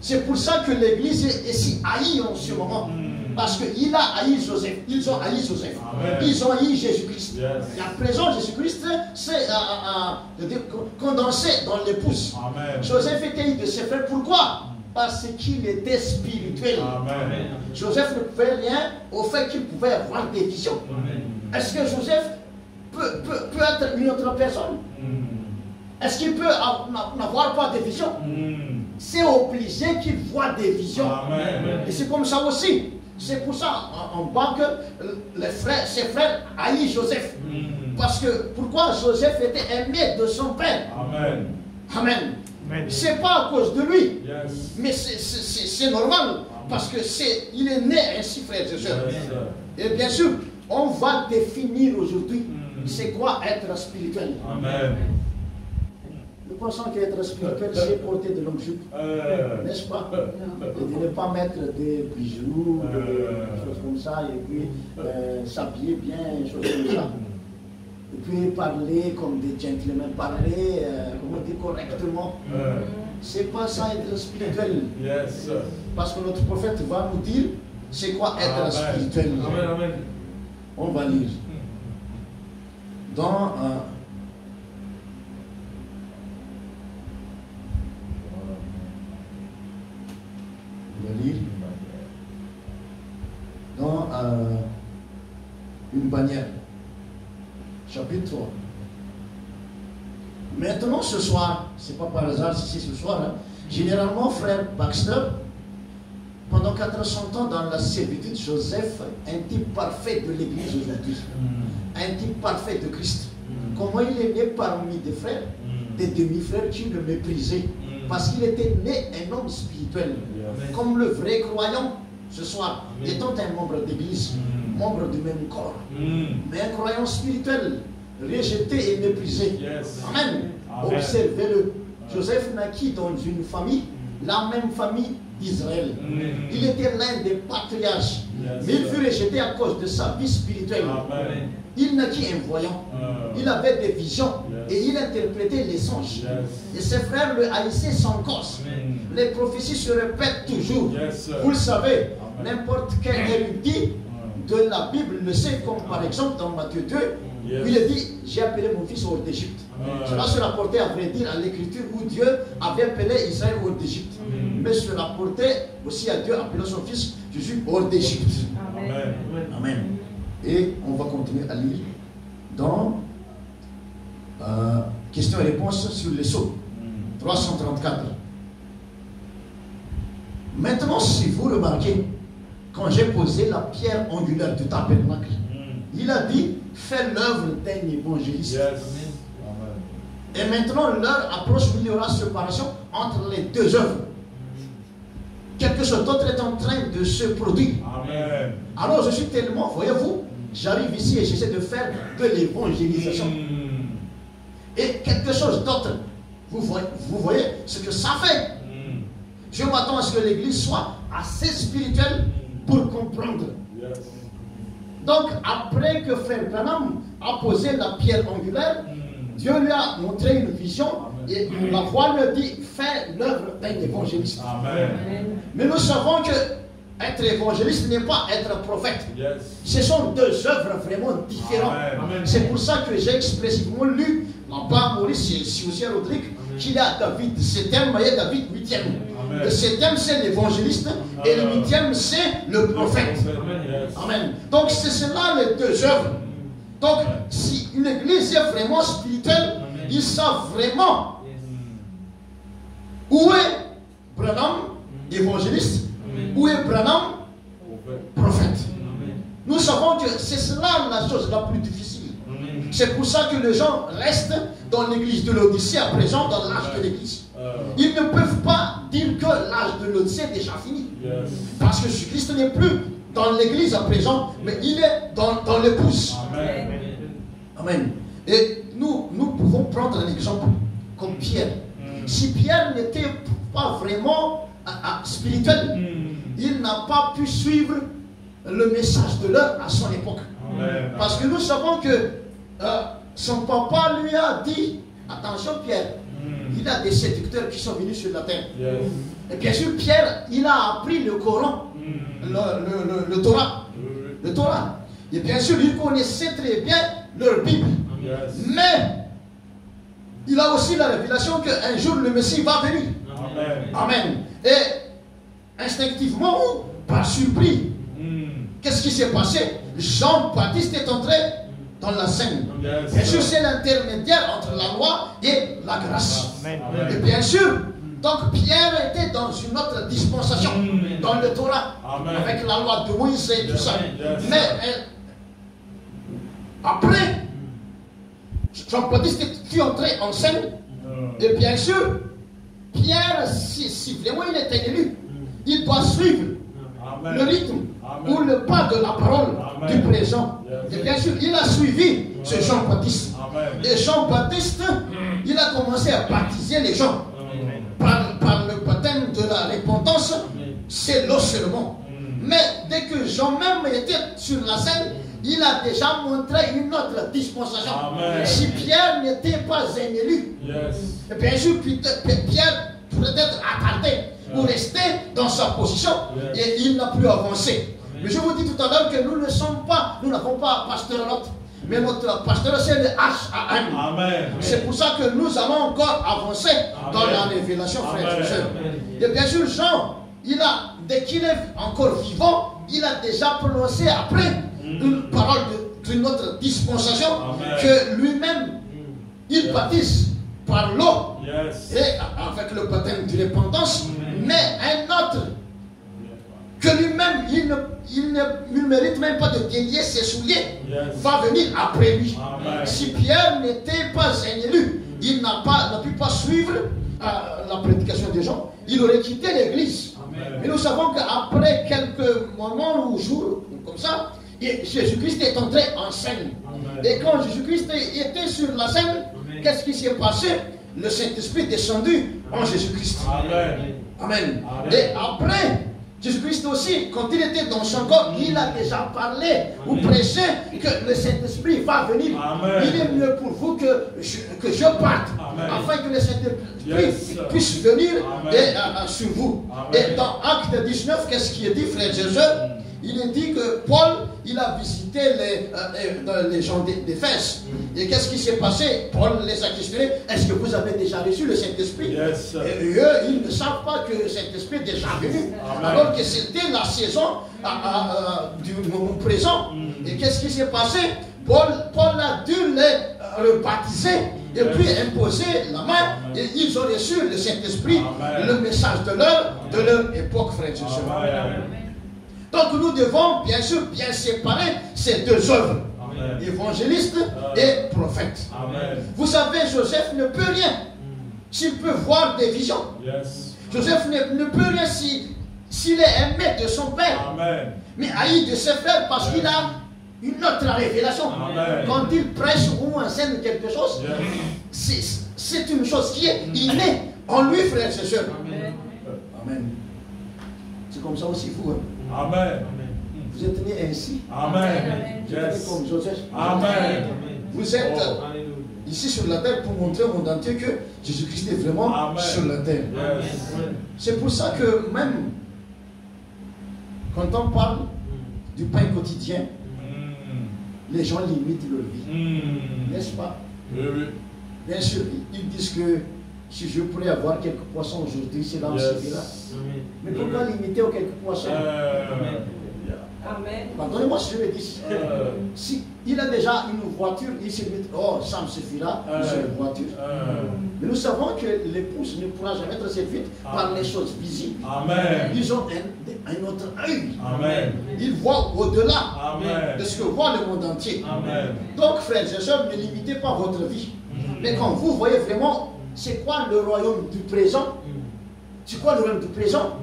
Speaker 2: C'est pour ça que l'Église est si haïe en ce moment. Parce qu'il a haï Joseph. Ils ont haï Joseph. Ils ont haï Jésus-Christ. Et à présent, Jésus-Christ, c'est condensé dans l'épouse. Joseph était haï de ses frères. Pourquoi? Parce qu'il était spirituel. Joseph ne pouvait rien au fait qu'il pouvait avoir des visions. Est-ce que Joseph peut être une autre personne? Est-ce qu'il peut n'avoir pas de visions? C'est obligé qu'il voit des visions. Et c'est comme ça aussi. C'est pour ça, on voit que ses frères haïssent Joseph. Parce que, pourquoi Joseph était aimé de son père? Amen. C'est pas à cause de lui.
Speaker 4: Yes.
Speaker 2: Mais c'est normal. Parce que il est né ainsi, frères et sœurs. Et bien sûr, on va définir aujourd'hui c'est quoi être spirituel.
Speaker 4: Amen.
Speaker 2: Nous pensons qu'être spirituel, c'est porter de longues jupes. N'est-ce pas? Et de ne pas mettre des bijoux, des choses comme ça, et puis s'habiller bien, des choses comme ça. Et puis parler comme des gentlemen, parler, comment dire, correctement. C'est pas ça être spirituel.
Speaker 4: Yes.
Speaker 2: Parce que notre prophète va nous dire c'est quoi être spirituel.
Speaker 4: Amen, amen.
Speaker 2: On va lire. Dans on va lire dans une bannière, chapitre 3. Maintenant ce soir, c'est pas par hasard si c'est ce soir, hein, généralement frère Baxter, pendant 400 ans dans la servitude, Joseph, un type parfait de l'Église aujourd'hui, un type parfait de Christ. Comment il est né parmi des frères, des demi-frères qui le méprisaient, parce qu'il était né un homme spirituel, comme le vrai croyant ce soir, étant un membre d'Église, membre du même corps, mais un croyant spirituel, rejeté et méprisé. Amen. Observez-le. Joseph naquit dans une famille, la même famille d'Israël. Il était l'un des patriarches, mais il fut rejeté à cause de sa vie spirituelle. Il naquit un voyant, il avait des visions et il interprétait les songes. Et ses frères le haïssaient sans cause. Les prophéties se répètent toujours. Vous le savez, n'importe quel érudit de la Bible le sait, comme par exemple dans Matthieu 2, où il a dit j'ai appelé mon fils hors d'Égypte. Cela se rapportait à vrai dire à l'écriture où Dieu avait appelé Israël hors d'Égypte. Mais se rapportait aussi à Dieu appelant son fils Jésus hors d'Égypte.
Speaker 4: Amen.
Speaker 2: Amen. Et on va continuer à lire dans questions et réponses sur les sceaux. 334. Maintenant, si vous remarquez, quand j'ai posé la pierre angulaire du tabernacle, il a dit, fais l'œuvre d'un évangéliste. Et maintenant, l'heure approche où il y aura séparation entre les deux œuvres. Quelque chose d'autre est en train de se produire.
Speaker 4: Amen.
Speaker 2: Alors je suis tellement, voyez-vous, j'arrive ici et j'essaie de faire de l'évangélisation. Et quelque chose d'autre, vous voyez ce que ça fait. Je m'attends à ce que l'église soit assez spirituelle pour comprendre. Donc après que Frère Branham a posé la pierre angulaire, Dieu lui a montré une vision et la voix lui dit fais l'œuvre d'un évangéliste.
Speaker 4: Amen.
Speaker 2: Mais nous savons que être évangéliste n'est pas être prophète. Ce sont deux œuvres vraiment différentes. C'est pour ça que j'ai expressivement lu là-bas, Maurice et aussi à Rodrigue, qu'il y a David 7e et David 8e. Le 7e c'est l'évangéliste et le 8e c'est le prophète. Amen. Donc c'est cela les deux œuvres. Donc si une église est vraiment spirituelle, ils savent vraiment où est Branham, évangéliste, où est Branham, prophète. Nous savons que c'est cela la chose la plus difficile. C'est pour ça que les gens restent dans l'église de l'Odyssée à présent, dans l'âge de l'église. Ils ne peuvent pas dire que l'âge de l'Odyssée est déjà fini. Parce que Jésus-Christ n'est plus dans l'église à présent, mais il est dans l'épouse. Amen. Et nous pouvons prendre un exemple comme Pierre. Si Pierre n'était pas vraiment spirituel, il n'a pas pu suivre le message de l'heure à son époque. Parce que nous savons que son papa lui a dit, attention Pierre, il y a des séducteurs qui sont venus sur la terre. Et bien sûr Pierre, il a appris le Coran, le Torah. Le Torah. Et bien sûr, il connaissait très bien leur Bible. Mais il a aussi la révélation qu'un jour le Messie va venir. Amen. Et instinctivement, par surpris, qu'est-ce qui s'est passé? Jean-Baptiste est entré dans la scène. Bien sûr, c'est l'intermédiaire entre la loi et la grâce. Et bien sûr, donc Pierre était dans une autre dispensation, dans le Torah, avec la loi de Moïse et tout ça. Mais après, Jean-Baptiste fut entré en scène, et bien sûr, Pierre, si vraiment il est un élu, il doit suivre le rythme ou le pas de la parole du présent. Et bien sûr, il a suivi ce Jean-Baptiste. Et Jean-Baptiste, il a commencé à baptiser les gens par le baptême de la repentance, c'est l'eau seulement. Mais dès que Jean même était sur la scène, il a déjà montré une autre dispensation. Si Pierre n'était pas un élu, bien sûr, Pierre pourrait être attardé ou rester dans sa position et il n'a plus avancé. Mais je vous dis tout à l'heure que nous ne sommes pas, nous n'avons pas pasteur Lot, mais notre pasteur c'est le HAM. C'est pour ça que nous allons encore avancer dans la révélation, frères et sœurs. Et bien sûr, Jean, dès qu'il est encore vivant, il a déjà prononcé après une parole d'une autre dispensation que lui-même, il baptise par l'eau et avec le baptême de repentance, mais un autre que lui-même, il ne mérite même pas de délier ses souliers, va venir après lui. Si Pierre n'était pas un élu, il n'a pu pas suivre la prédication des gens, il aurait quitté l'église. Mais nous savons qu'après quelques moments ou jours, comme ça, Jésus-Christ est entré en scène. Et quand Jésus-Christ était sur la scène, qu'est-ce qui s'est passé? Le Saint-Esprit est descendu en Jésus-Christ. Amen. Et après, Jésus-Christ aussi, quand il était dans son corps, il a déjà parlé ou prêché que le Saint-Esprit va venir. Il est mieux pour vous que je parte, afin que le Saint-Esprit puisse venir sur vous. Et dans Acte 19, qu'est-ce qui est dit, frères et sœurs? Il est dit que Paul, il a visité les gens d'Éphèse. Et qu'est-ce qui s'est passé? Paul les a questionnés. Est-ce que vous avez déjà reçu le Saint-Esprit? Et eux, ils ne savent pas que le Saint-Esprit est déjà venu. Alors que c'était la saison du moment présent. Et qu'est-ce qui s'est passé? Paul a dû les baptiser et puis imposer la main. Et ils ont reçu le Saint-Esprit, le message de leur époque, frères et sœurs. Donc nous devons bien sûr bien séparer ces deux œuvres, évangéliste et prophète. Vous savez, Joseph ne peut rien s'il peut voir des visions. Joseph ne peut rien s'il est aimé de son père, mais haï de ses frères parce qu'il a une autre révélation. Quand il prêche ou enseigne quelque chose, c'est une chose qui est innée en lui, frères et sœurs. Amen. C'est comme ça aussi vous.
Speaker 4: Amen.
Speaker 2: Vous êtes nés ainsi.
Speaker 4: Amen.
Speaker 2: Vous êtes comme Joseph.
Speaker 4: Amen.
Speaker 2: Vous êtes ici sur la terre pour montrer au monde entier que Jésus-Christ est vraiment sur la terre. C'est pour ça que même quand on parle du pain quotidien, les gens limitent leur vie. N'est-ce pas? Bien sûr, ils disent que si je pourrais avoir quelques poissons aujourd'hui, c'est là où c'est là. Mais pourquoi limiter aux quelques poissons? Pardonnez-moi si je le dis. Si il a déjà une voiture, il se dit, oh, ça me suffira, j'ai une voiture. Mais nous savons que l'épouse ne pourra jamais être séduite par les choses visibles. Ils ont un autre œil. Ils voient au-delà de ce que voit le monde entier. Donc, frères et sœurs, ne limitez pas votre vie. Mais quand vous voyez vraiment c'est quoi le royaume du présent? C'est quoi le royaume du présent?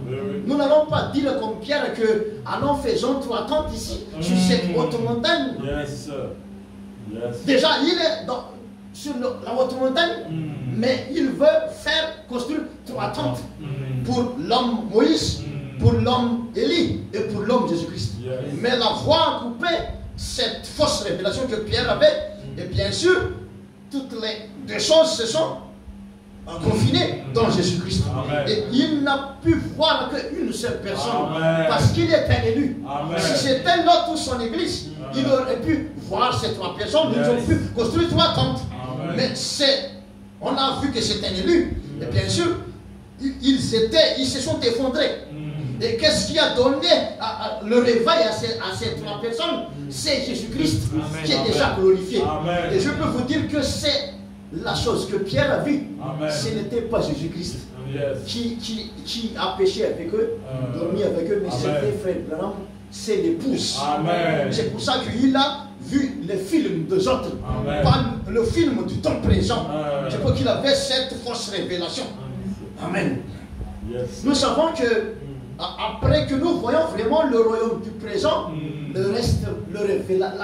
Speaker 2: Nous n'allons pas dire comme Pierre que allons faisons 3 tentes ici, sur cette haute montagne. Déjà, il est sur la haute montagne, mais il veut faire construire 3 tentes pour l'homme Moïse, pour l'homme Élie et pour l'homme Jésus-Christ. Mais la voie a coupé cette fausse révélation que Pierre avait, et bien sûr, toutes les deux choses se sont confiné dans Jésus-Christ. Et il n'a pu voir qu'une seule personne parce qu'il est un élu. Si c'était l'autre ou son église, il aurait pu voir ces 3 personnes. Ils ont pu construire 3 tentes. Mais on a vu que c'est un élu. Et bien sûr, ils se sont effondrés. Et qu'est-ce qui a donné le réveil à ces 3 personnes? C'est Jésus-Christ qui est déjà glorifié. Et je peux vous dire que c'est la chose que Pierre a vue, ce n'était pas Jésus-Christ qui a péché avec eux, dormi avec eux, mais c'était frère Branham, c'est l'épouse. C'est pour ça qu'il a vu les films des autres, pas le film du temps présent. C'est pour qu'il avait cette fausse révélation. Amen.
Speaker 4: Yes.
Speaker 2: Nous savons que après que nous voyons vraiment le royaume du présent, le reste, la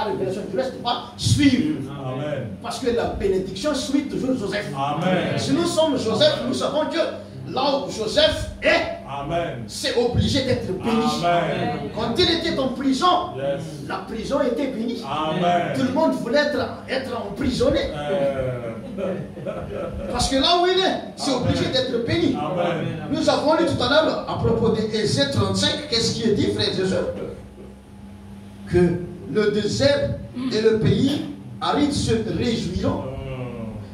Speaker 2: révélation du reste va suivre.
Speaker 4: Amen.
Speaker 2: Parce que la bénédiction suit toujours Joseph.
Speaker 4: Amen.
Speaker 2: Si nous sommes Joseph, nous savons que là où Joseph est,
Speaker 4: Amen.
Speaker 2: c'est obligé d'être béni.
Speaker 4: Amen.
Speaker 2: Quand il était en prison,
Speaker 4: Yes.
Speaker 2: la prison était bénie.
Speaker 4: Amen.
Speaker 2: Tout le monde voulait être emprisonné. Parce que là où il est, c'est obligé d'être béni.
Speaker 4: Amen.
Speaker 2: Nous avons lu tout à l'heure à propos d'Ésée 35, qu'est-ce qui est dit, frères et sœurs? Que le désert et le pays arides se réjouiront.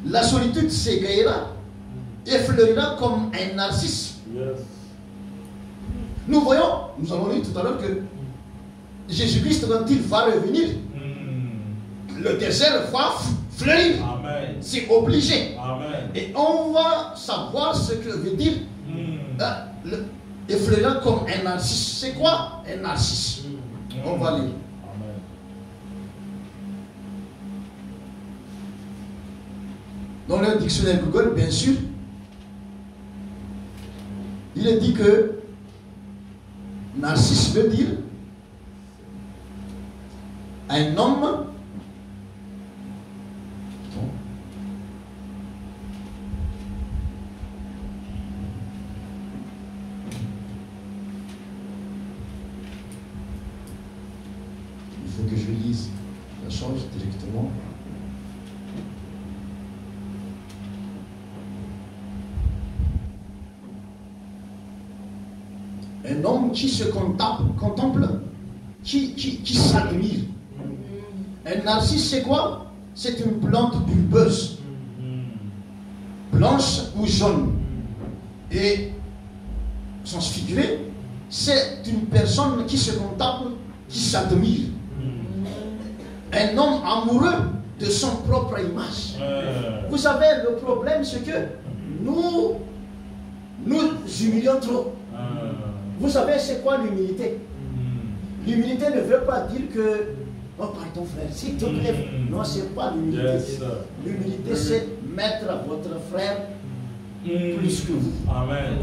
Speaker 2: La solitude s'égayera et fleurira comme un narcisse.
Speaker 4: Yes.
Speaker 2: Nous voyons, nous avons lu tout à l'heure que Jésus-Christ, quand il va revenir, le désert va fleurir.
Speaker 4: Amen.
Speaker 2: C'est obligé.
Speaker 4: Amen.
Speaker 2: Et on va savoir ce que veut dire effleurant comme un narcisse. C'est quoi un narcisse? On va lire.
Speaker 4: Amen.
Speaker 2: Dans le dictionnaire Google, bien sûr, il est dit que narcisse veut dire un homme il faut que je lise la chose directement. Un homme qui se contemple, qui s'admire. Un narcisse, c'est quoi? C'est une plante bulbeuse, blanche ou jaune. Et, sans se figurer, c'est une personne qui se contemple, qui s'admire. Un homme amoureux de son propre image. Vous savez, le problème, c'est que nous humilions trop. Vous savez, c'est quoi l'humilité? L'humilité ne veut pas dire que, oh pardon frère, s'il te plaît. Non, c'est pas l'humilité.
Speaker 4: Yes.
Speaker 2: L'humilité, c'est mettre votre frère plus que vous.
Speaker 4: Amen.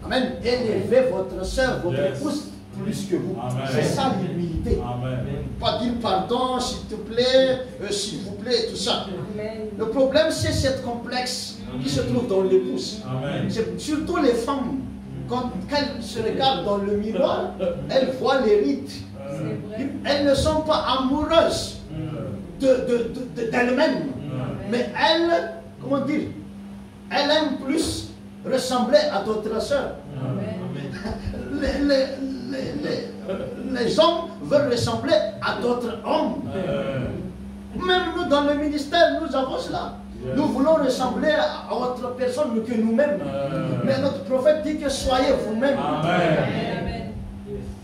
Speaker 2: Amen. Élever votre soeur, votre épouse plus que vous. C'est ça l'humilité.
Speaker 4: Amen.
Speaker 2: Pas dire pardon, s'il te plaît, s'il vous plaît, tout ça. Le problème, c'est cette complexe qui se trouve dans l'épouse. C'est surtout les femmes. Quand elles se regardent dans le miroir, elles voient les rides. Elles ne sont pas amoureuses d'elles-mêmes. Mais elles, comment dire, elles aiment plus ressembler à d'autres sœurs. Les hommes veulent ressembler à d'autres hommes. Même nous, dans le ministère, nous avons cela. Nous voulons ressembler à autre personne que nous-mêmes. Mais notre prophète dit que soyez vous-même.
Speaker 4: Amen.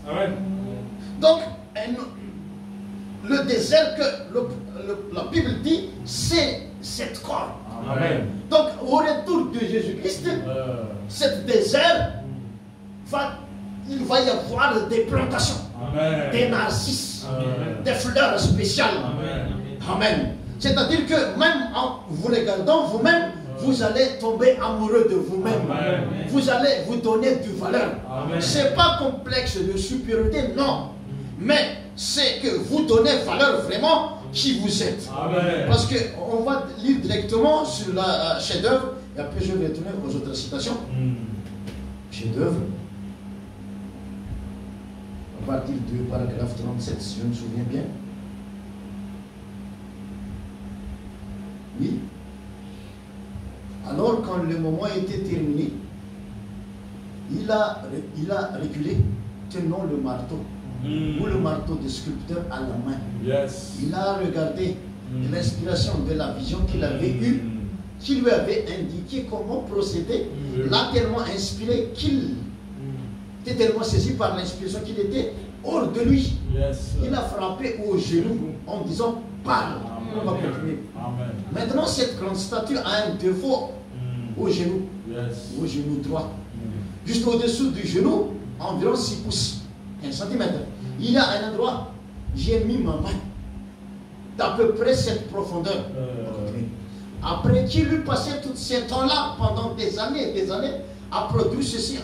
Speaker 4: Amen.
Speaker 2: Donc, le désert que la Bible dit, c'est cette corps.
Speaker 4: Amen.
Speaker 2: Donc, au retour de Jésus-Christ, cet désert, il va y avoir des plantations, des narcisses, des fleurs spéciales. Amen. C'est-à-dire que même en vous regardant vous-même, vous allez tomber amoureux de vous-même. Vous allez vous donner du valeur. Ce n'est pas complexe de supériorité, non. Mais c'est que vous donnez valeur vraiment qui vous êtes.
Speaker 4: Amen.
Speaker 2: Parce qu'on va lire directement sur la chef-d'œuvre, et après je vais tourner aux autres citations. Chef-d'œuvre, à partir du paragraphe 37, si je me souviens bien. Oui. Alors, quand le moment était terminé, il a reculé, tenant le marteau, ou le marteau de sculpteur à la main. Il a regardé l'inspiration de la vision qu'il avait eue, qui lui avait indiqué comment procéder, l'a tellement inspiré qu'il était tellement saisi par l'inspiration qu'il était hors de lui. Il a frappé au genou en disant « Parle ». On va continuer. Maintenant, cette grande statue a un défaut au genou, au genou droit. Juste au-dessous du genou, environ 6 pouces, 1 cm. Il y a un endroit, j'ai mis ma main d'à peu près cette profondeur. Après qu'il eut passé tous ces temps-là, pendant des années et des années, a produit ceci.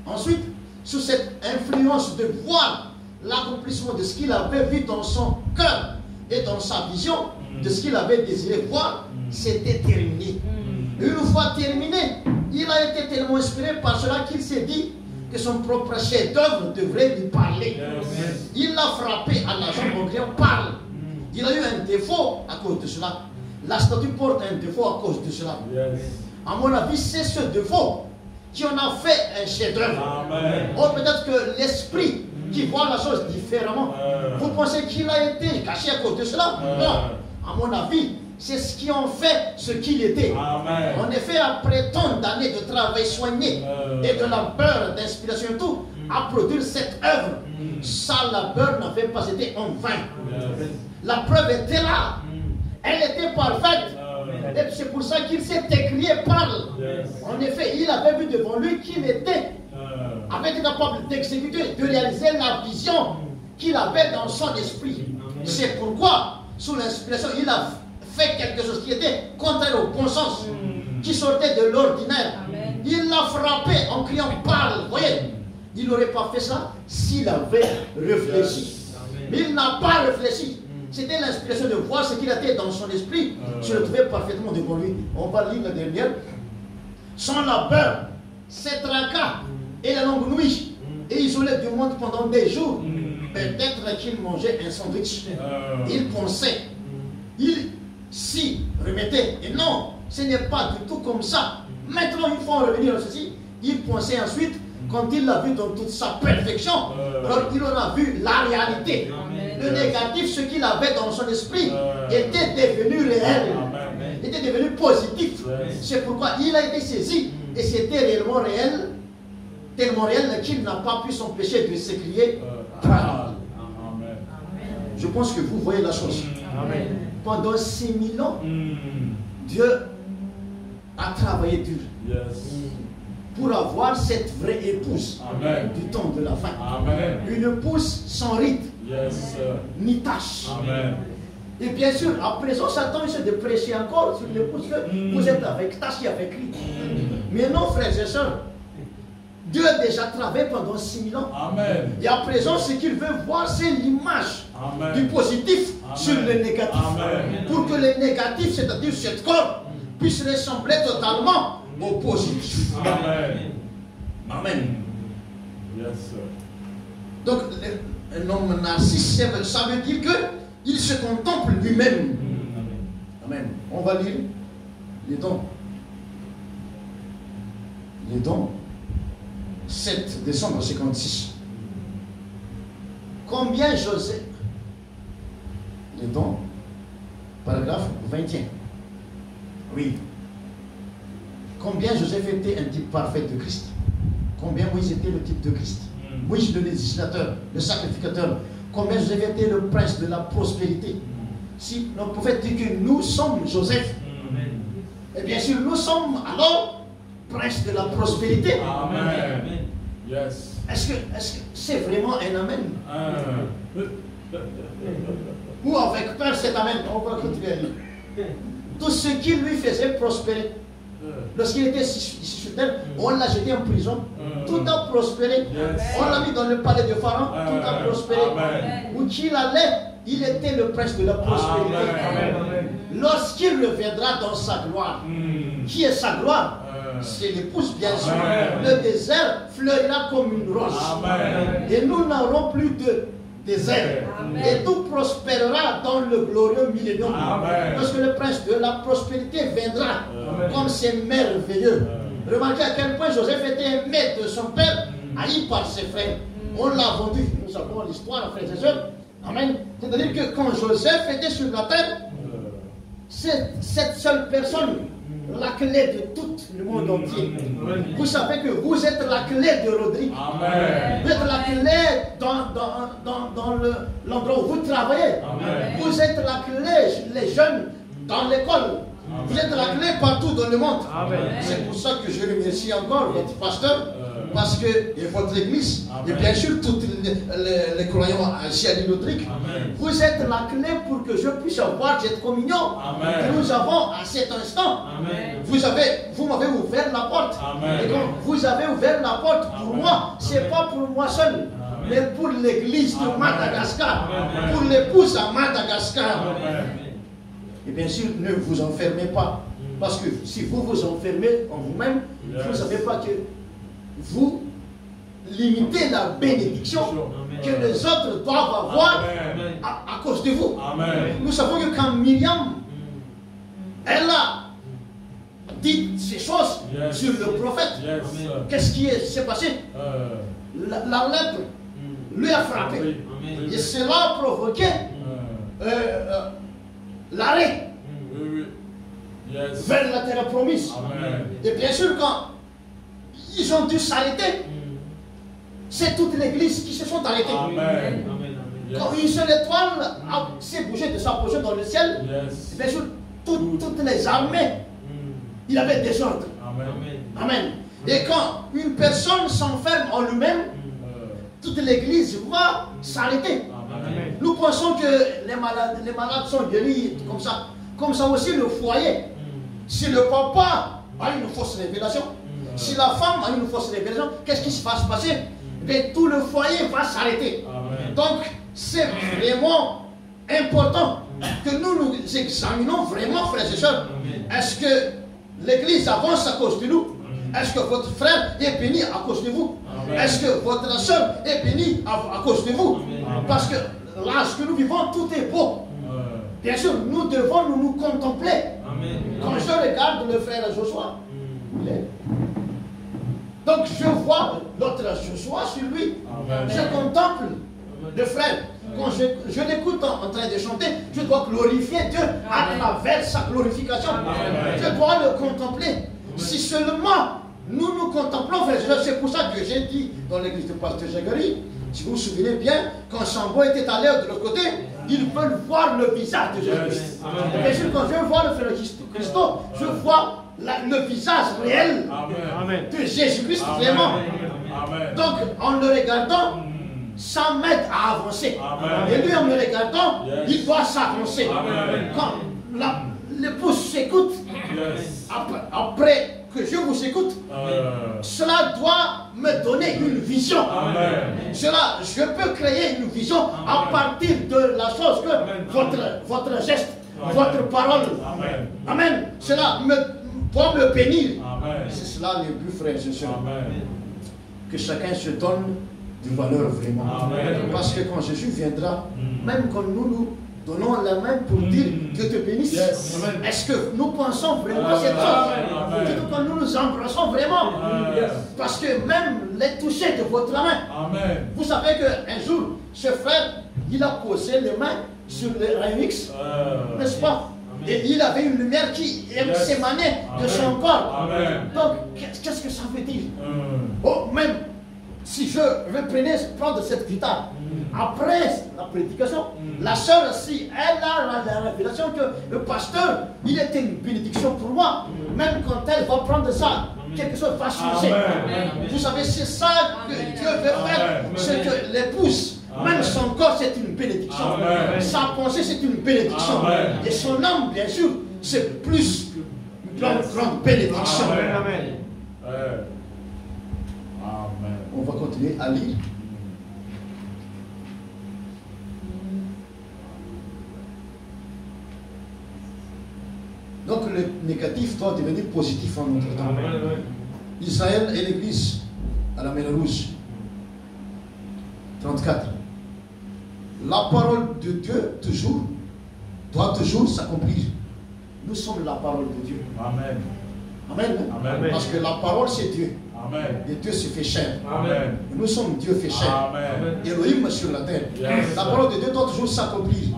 Speaker 2: Ensuite, sous cette influence de voir l'accomplissement de ce qu'il avait vu dans son cœur et dans sa vision, de ce qu'il avait désiré voir, c'était terminé. Une fois terminé, il a été tellement inspiré par cela qu'il s'est dit que son propre chef-d'œuvre devrait lui parler. Il l'a frappé à la jambe en criant, parle. Il a eu un défaut à cause de cela. La statue porte un défaut à cause de cela. À mon avis, c'est ce défaut qui en a fait un chef-d'œuvre. Or, peut-être que l'esprit qui voit la chose différemment, vous pensez qu'il a été caché à cause de cela? Non. À mon avis, c'est ce qui en fait ce qu'il était. En effet, après tant d'années de travail soigné et de labeur, d'inspiration et tout, à produire cette œuvre, sa labeur n'avait pas été en vain. La preuve était là. Elle était parfaite. Et c'est pour ça qu'il s'est écrié parle. En effet, il avait vu devant lui qu'il avait été capable d'exécuter, de réaliser la vision qu'il avait dans son esprit. C'est pourquoi, sous l'inspiration, il a fait quelque chose qui était contraire au bon sens, qui sortait de l'ordinaire. Il l'a frappé en criant parle. Vous voyez, il n'aurait pas fait ça s'il avait réfléchi. Mais il n'a pas réfléchi. C'était l'inspiration de voir ce qu'il était dans son esprit. Je le trouvais parfaitement devant lui. On va lire la dernière. Son labeur, ses tracas et la longue nuit, et isolé du monde pendant des jours. Peut-être qu'il mangeait un sandwich. Il pensait. Il s'y remettait. Et non, ce n'est pas du tout comme ça. Maintenant, il faut revenir à ceci. Il pensait ensuite, quand il l'a vu dans toute sa perfection, alors il en a vu la réalité. Le négatif, ce qu'il avait dans son esprit, était devenu réel, était devenu positif. C'est pourquoi il a été saisi, et c'était réellement réel, tellement réel qu'il n'a pas pu s'empêcher de s'écrier. Je pense que vous voyez la chose. Pendant 6000 ans, Dieu a travaillé dur pour avoir cette vraie épouse du temps de la fin. Une épouse sans rite, ni tâche. Et bien sûr, à présent, Satan essaie de prêcher encore sur l'épouse que vous êtes avec tâche et avec rite. Mais non, frères et sœurs, Dieu a déjà travaillé pendant 6000 ans. Et à présent, ce qu'il veut voir, c'est l'image du positif sur le négatif. Pour que le négatif, c'est-à-dire cette corps, puisse ressembler totalement au positif. Amen. Donc, un homme narcissique, ça veut dire qu'il se contemple lui-même. Amen. On va lire les dons. Les dons. 7 décembre 56. Combien Joseph, les dons, paragraphe 21. Oui. Combien Joseph était un type parfait de Christ? Combien Moïse était le type de Christ? Moïse le législateur, le sacrificateur. Combien Joseph était le prince de la prospérité? Si le prophète dit que nous sommes Joseph, et bien sûr nous sommes alors prince de la prospérité.
Speaker 4: Amen. Yes.
Speaker 2: Est-ce que c'est vraiment un amen? Ou avec peur c'est amen? On va continuer à lire. Tout ce qui lui faisait prospérer. Lorsqu'il était ici sur terre, on l'a jeté en prison. Tout a prospéré. On l'a mis dans le palais de Pharaon. Tout a prospéré. Où qu'il allait, il était le prince de la prospérité. Lorsqu'il reviendra dans sa gloire, qui est sa gloire? C'est l'épouse, bien sûr. Le désert fleurira comme une rose. Et nous n'aurons plus de désert. Et tout prospérera dans le glorieux millénium. Lorsque le prince de la prospérité viendra, comme c'est merveilleux. Remarquez à quel point Joseph était aimé de son père, haï par ses frères. On l'a vendu. Nous savons l'histoire, frères et sœurs. Amen. C'est-à-dire que quand Joseph était sur la terre, c'est cette seule personne, la clé de tout le monde entier. Vous savez que vous êtes la clé de Rodrigue. Vous êtes la clé dans l'endroit où vous travaillez. Vous êtes la clé, les jeunes, dans l'école. Vous êtes la clé partout dans le monde.
Speaker 3: Amen.
Speaker 2: C'est pour ça que je remercie encore votre pasteur, parce que, et votre église, et bien sûr tous les croyants ici à l'Île-Autrique, vous êtes la clé pour que je puisse avoir cette communion que nous avons à cet instant. Vous m'avez ouvert la porte. Et quand vous avez ouvert la porte pour moi, ce n'est pas pour moi seul, mais pour l'église de Madagascar, pour l'épouse à Madagascar. Et bien sûr, ne vous enfermez pas. Parce que si vous vous enfermez en vous-même, vous ne savez pas que vous limitez la bénédiction que les autres doivent avoir à cause de vous. Nous savons que quand Myriam, elle a dit ces choses sur le prophète, qu'est-ce qui s'est passé? La lèpre lui a frappé. Et cela a provoqué l'arrêt vers la terre promise. Et bien sûr, quand ils ont dû s'arrêter, c'est toute l'église qui se sont arrêtées. Quand une seule étoile s'est bougée de sa position dans le ciel, bien sûr, toutes les armées, il avait des ordres. Amen. Et quand une personne s'enferme en lui-même, toute l'église va s'arrêter. Nous pensons que les malades sont guéris comme ça. Comme ça aussi le foyer. Si le papa a une fausse révélation, si la femme a une fausse révélation, qu'est-ce qui va se passer? Mais tout le foyer va s'arrêter. Donc c'est vraiment important que nous nous examinons vraiment, frères et sœurs. Est-ce que l'église avance à cause de nous? Est-ce que votre frère est béni à cause de vous? Est-ce que votre soeur est bénie à cause de vous? Parce que là, ce que nous vivons, tout est beau. Bien sûr, nous devons nous contempler. Quand je regarde le frère Joshua, donc je vois l'autre Joshua sur lui. Je contemple le frère. Quand je l'écoute en train de chanter, je dois glorifier Dieu à travers sa glorification. Je dois le contempler. Si seulement nous contemplons, c'est pour ça que j'ai dit dans l'église de Pasteur Jagari, si vous vous souvenez bien, quand Sambo était allé de l'autre côté, ils veulent voir le visage de Jésus-Christ. Bien sûr, quand je vois le frère Christo, je vois le visage réel de Jésus-Christ vraiment. Donc, en le regardant, ça m'aide à avancer. Et lui, en me regardant, il doit s'avancer. Quand l'épouse s'écoute, après que je vous écoute, cela doit me donner une vision. Je peux créer une vision à partir de la chose que votre geste, votre parole. Amen. Cela doit me bénir. C'est cela le but, frères et sœurs. Que chacun se donne de valeur vraiment. Parce que quand Jésus viendra, même quand nous donnons la main pour dire Dieu te bénisse. Est-ce que nous pensons vraiment à cette chose? Quand nous nous embrassons vraiment. Parce que même les toucher de votre main. Vous savez qu'un jour, ce frère, il a posé les mains sur le Remix, n'est-ce pas? Et il avait une lumière qui s'émanait de son corps. Donc, qu'est-ce que ça veut dire? Oh, même si je vais prendre cette guitare, après la prédication, la sœur, si elle a la révélation que le pasteur, il était une bénédiction pour moi, même quand elle va prendre ça, quelque chose va changer. Vous savez, c'est ça que Dieu veut faire, c'est que l'épouse, même son corps, c'est une bénédiction. Sa pensée, c'est une bénédiction. Et son âme, bien sûr, c'est plus une grande bénédiction. On va continuer à lire. Donc le négatif doit devenir positif en notre temps. Israël et l'Église à la mer Rouge. 34. La parole de Dieu doit toujours s'accomplir. Nous sommes la parole de Dieu. Amen. Amen. Parce que la parole c'est Dieu. Amen. Et Dieu se fait chair. Amen. Et nous sommes Dieu fait chair. Amen. Elohim sur la terre. Yes. La parole de Dieu doit toujours s'accomplir.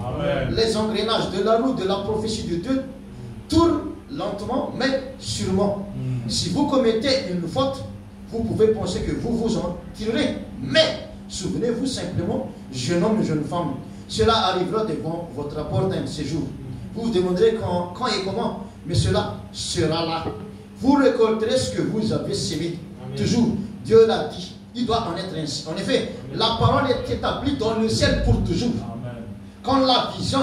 Speaker 2: Les engrenages de la roue de la prophétie de Dieu tournent lentement mais sûrement. Si vous commettez une faute, vous pouvez penser que vous vous en tirerez. Mais souvenez-vous simplement, jeune homme et jeune femme, cela arrivera devant votre porte un de ces jours. Vous vous demanderez quand et comment. mais cela sera là. Vous récolterez ce que vous avez sémé. Toujours, Dieu l'a dit. Il doit en être ainsi. En effet, la parole est établie dans le ciel pour toujours. Quand la vision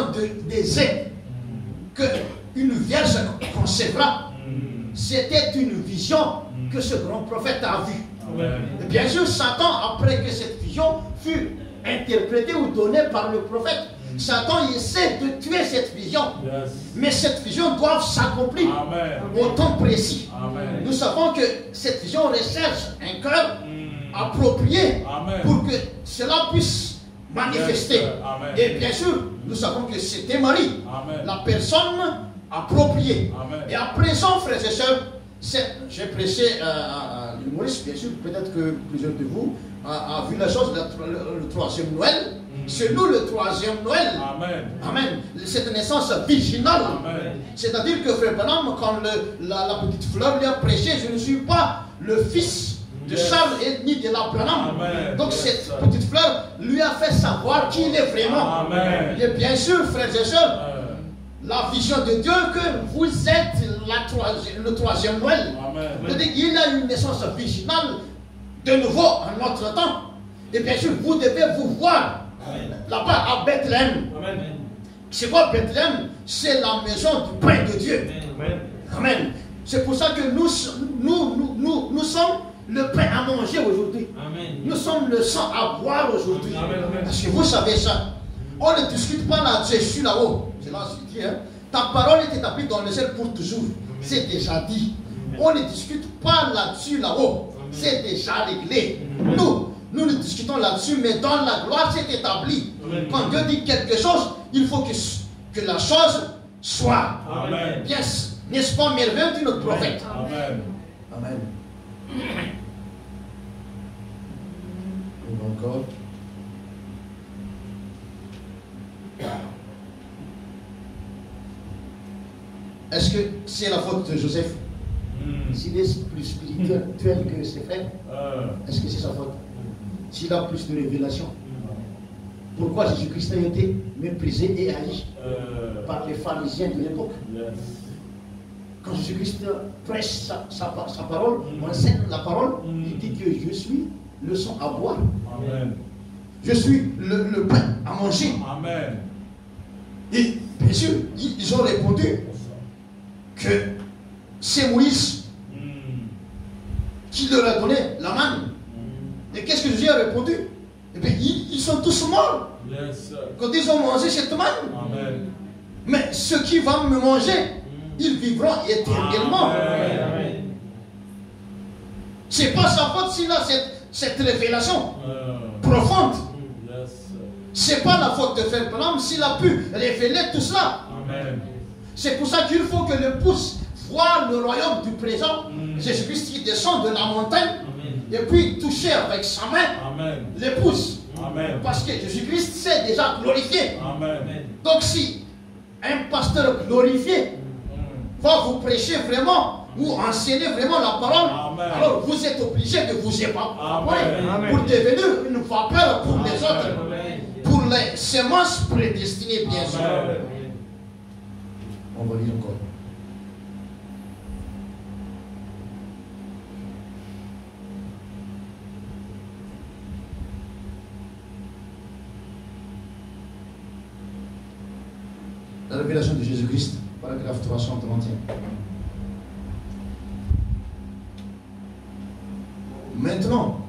Speaker 2: des ailes qu'une vierge concevra, c'était une vision que ce grand prophète a vue. Et bien sûr, Satan, après que cette vision fut interprétée ou donnée par le prophète, Satan essaie de tuer cette vision. Mais cette vision doit s'accomplir au temps précis. Nous savons que cette vision recherche un cœur approprié pour que cela puisse manifester. Et bien sûr, nous savons que c'était Marie, la personne appropriée. Et à présent, frères et sœurs, j'ai prêché à l'humoriste, bien sûr, peut-être que plusieurs de vous a vu la chose, le troisième Noël. C'est nous le troisième Noël. Amen. Cette naissance virginale. C'est-à-dire que Frère Branham, quand la petite fleur lui a prêché, je ne suis pas le fils de Charles et ni de la Branham. Donc cette petite fleur lui a fait savoir qui il est vraiment. Et bien sûr, frères et sœurs, la vision de Dieu que vous êtes le troisième Noël. C'est-à-dire qu'il a une naissance virginale de nouveau en notre temps. Et bien sûr, vous devez vous voir là-bas à Bethléem. C'est quoi Bethléem? C'est la maison du pain de Dieu. Amen. C'est pour ça que nous sommes le pain à manger aujourd'hui. Nous sommes le sang à boire aujourd'hui. Parce que vous savez ça. On ne discute pas là-dessus là-haut. C'est là ce que je dis. Ta parole est établie dans le ciel pour toujours. C'est déjà dit. On ne discute pas là-dessus là-haut. C'est déjà réglé. Nous ne discutons là-dessus, mais dans la gloire, c'est établi. Quand Dieu dit quelque chose, il faut que la chose soit. Amen. Yes. N'est-ce pas merveilleux de notre prophète? Amen. Et encore. Est-ce que c'est la faute de Joseph? S'il est plus spirituel que ses frères, est-ce que c'est sa faute? S'il a plus de révélations, pourquoi Jésus-Christ a été méprisé et haï par les pharisiens de l'époque? Quand Jésus-Christ prêche sa parole, enseigne la parole, il dit que je suis le sang à boire. Je suis le pain à manger. Et bien sûr, ils ont répondu que c'est Moïse qui leur a donné la manne. Et qu'est-ce que Jésus a répondu? Eh bien, ils sont tous morts quand ils ont mangé cette manne. Mais ceux qui vont me manger, ils vivront éternellement. C'est pas sa faute s'il a cette révélation profonde. C'est pas la faute de Frère Branham s'il a pu révéler tout cela. C'est pour ça qu'il faut que l'épouse voie le royaume du présent. Jésus-Christ qui descend de la montagne et puis toucher avec sa main l'épouse. Parce que Jésus-Christ s'est déjà glorifié. Donc si un pasteur glorifié va vous prêcher vraiment ou enseigner vraiment la parole, alors vous êtes obligé de vous évaporer pour devenir une vapeur pour les autres, pour les semences prédestinées, bien sûr. On va lire encore. La révélation de Jésus-Christ, paragraphe 331. Maintenant,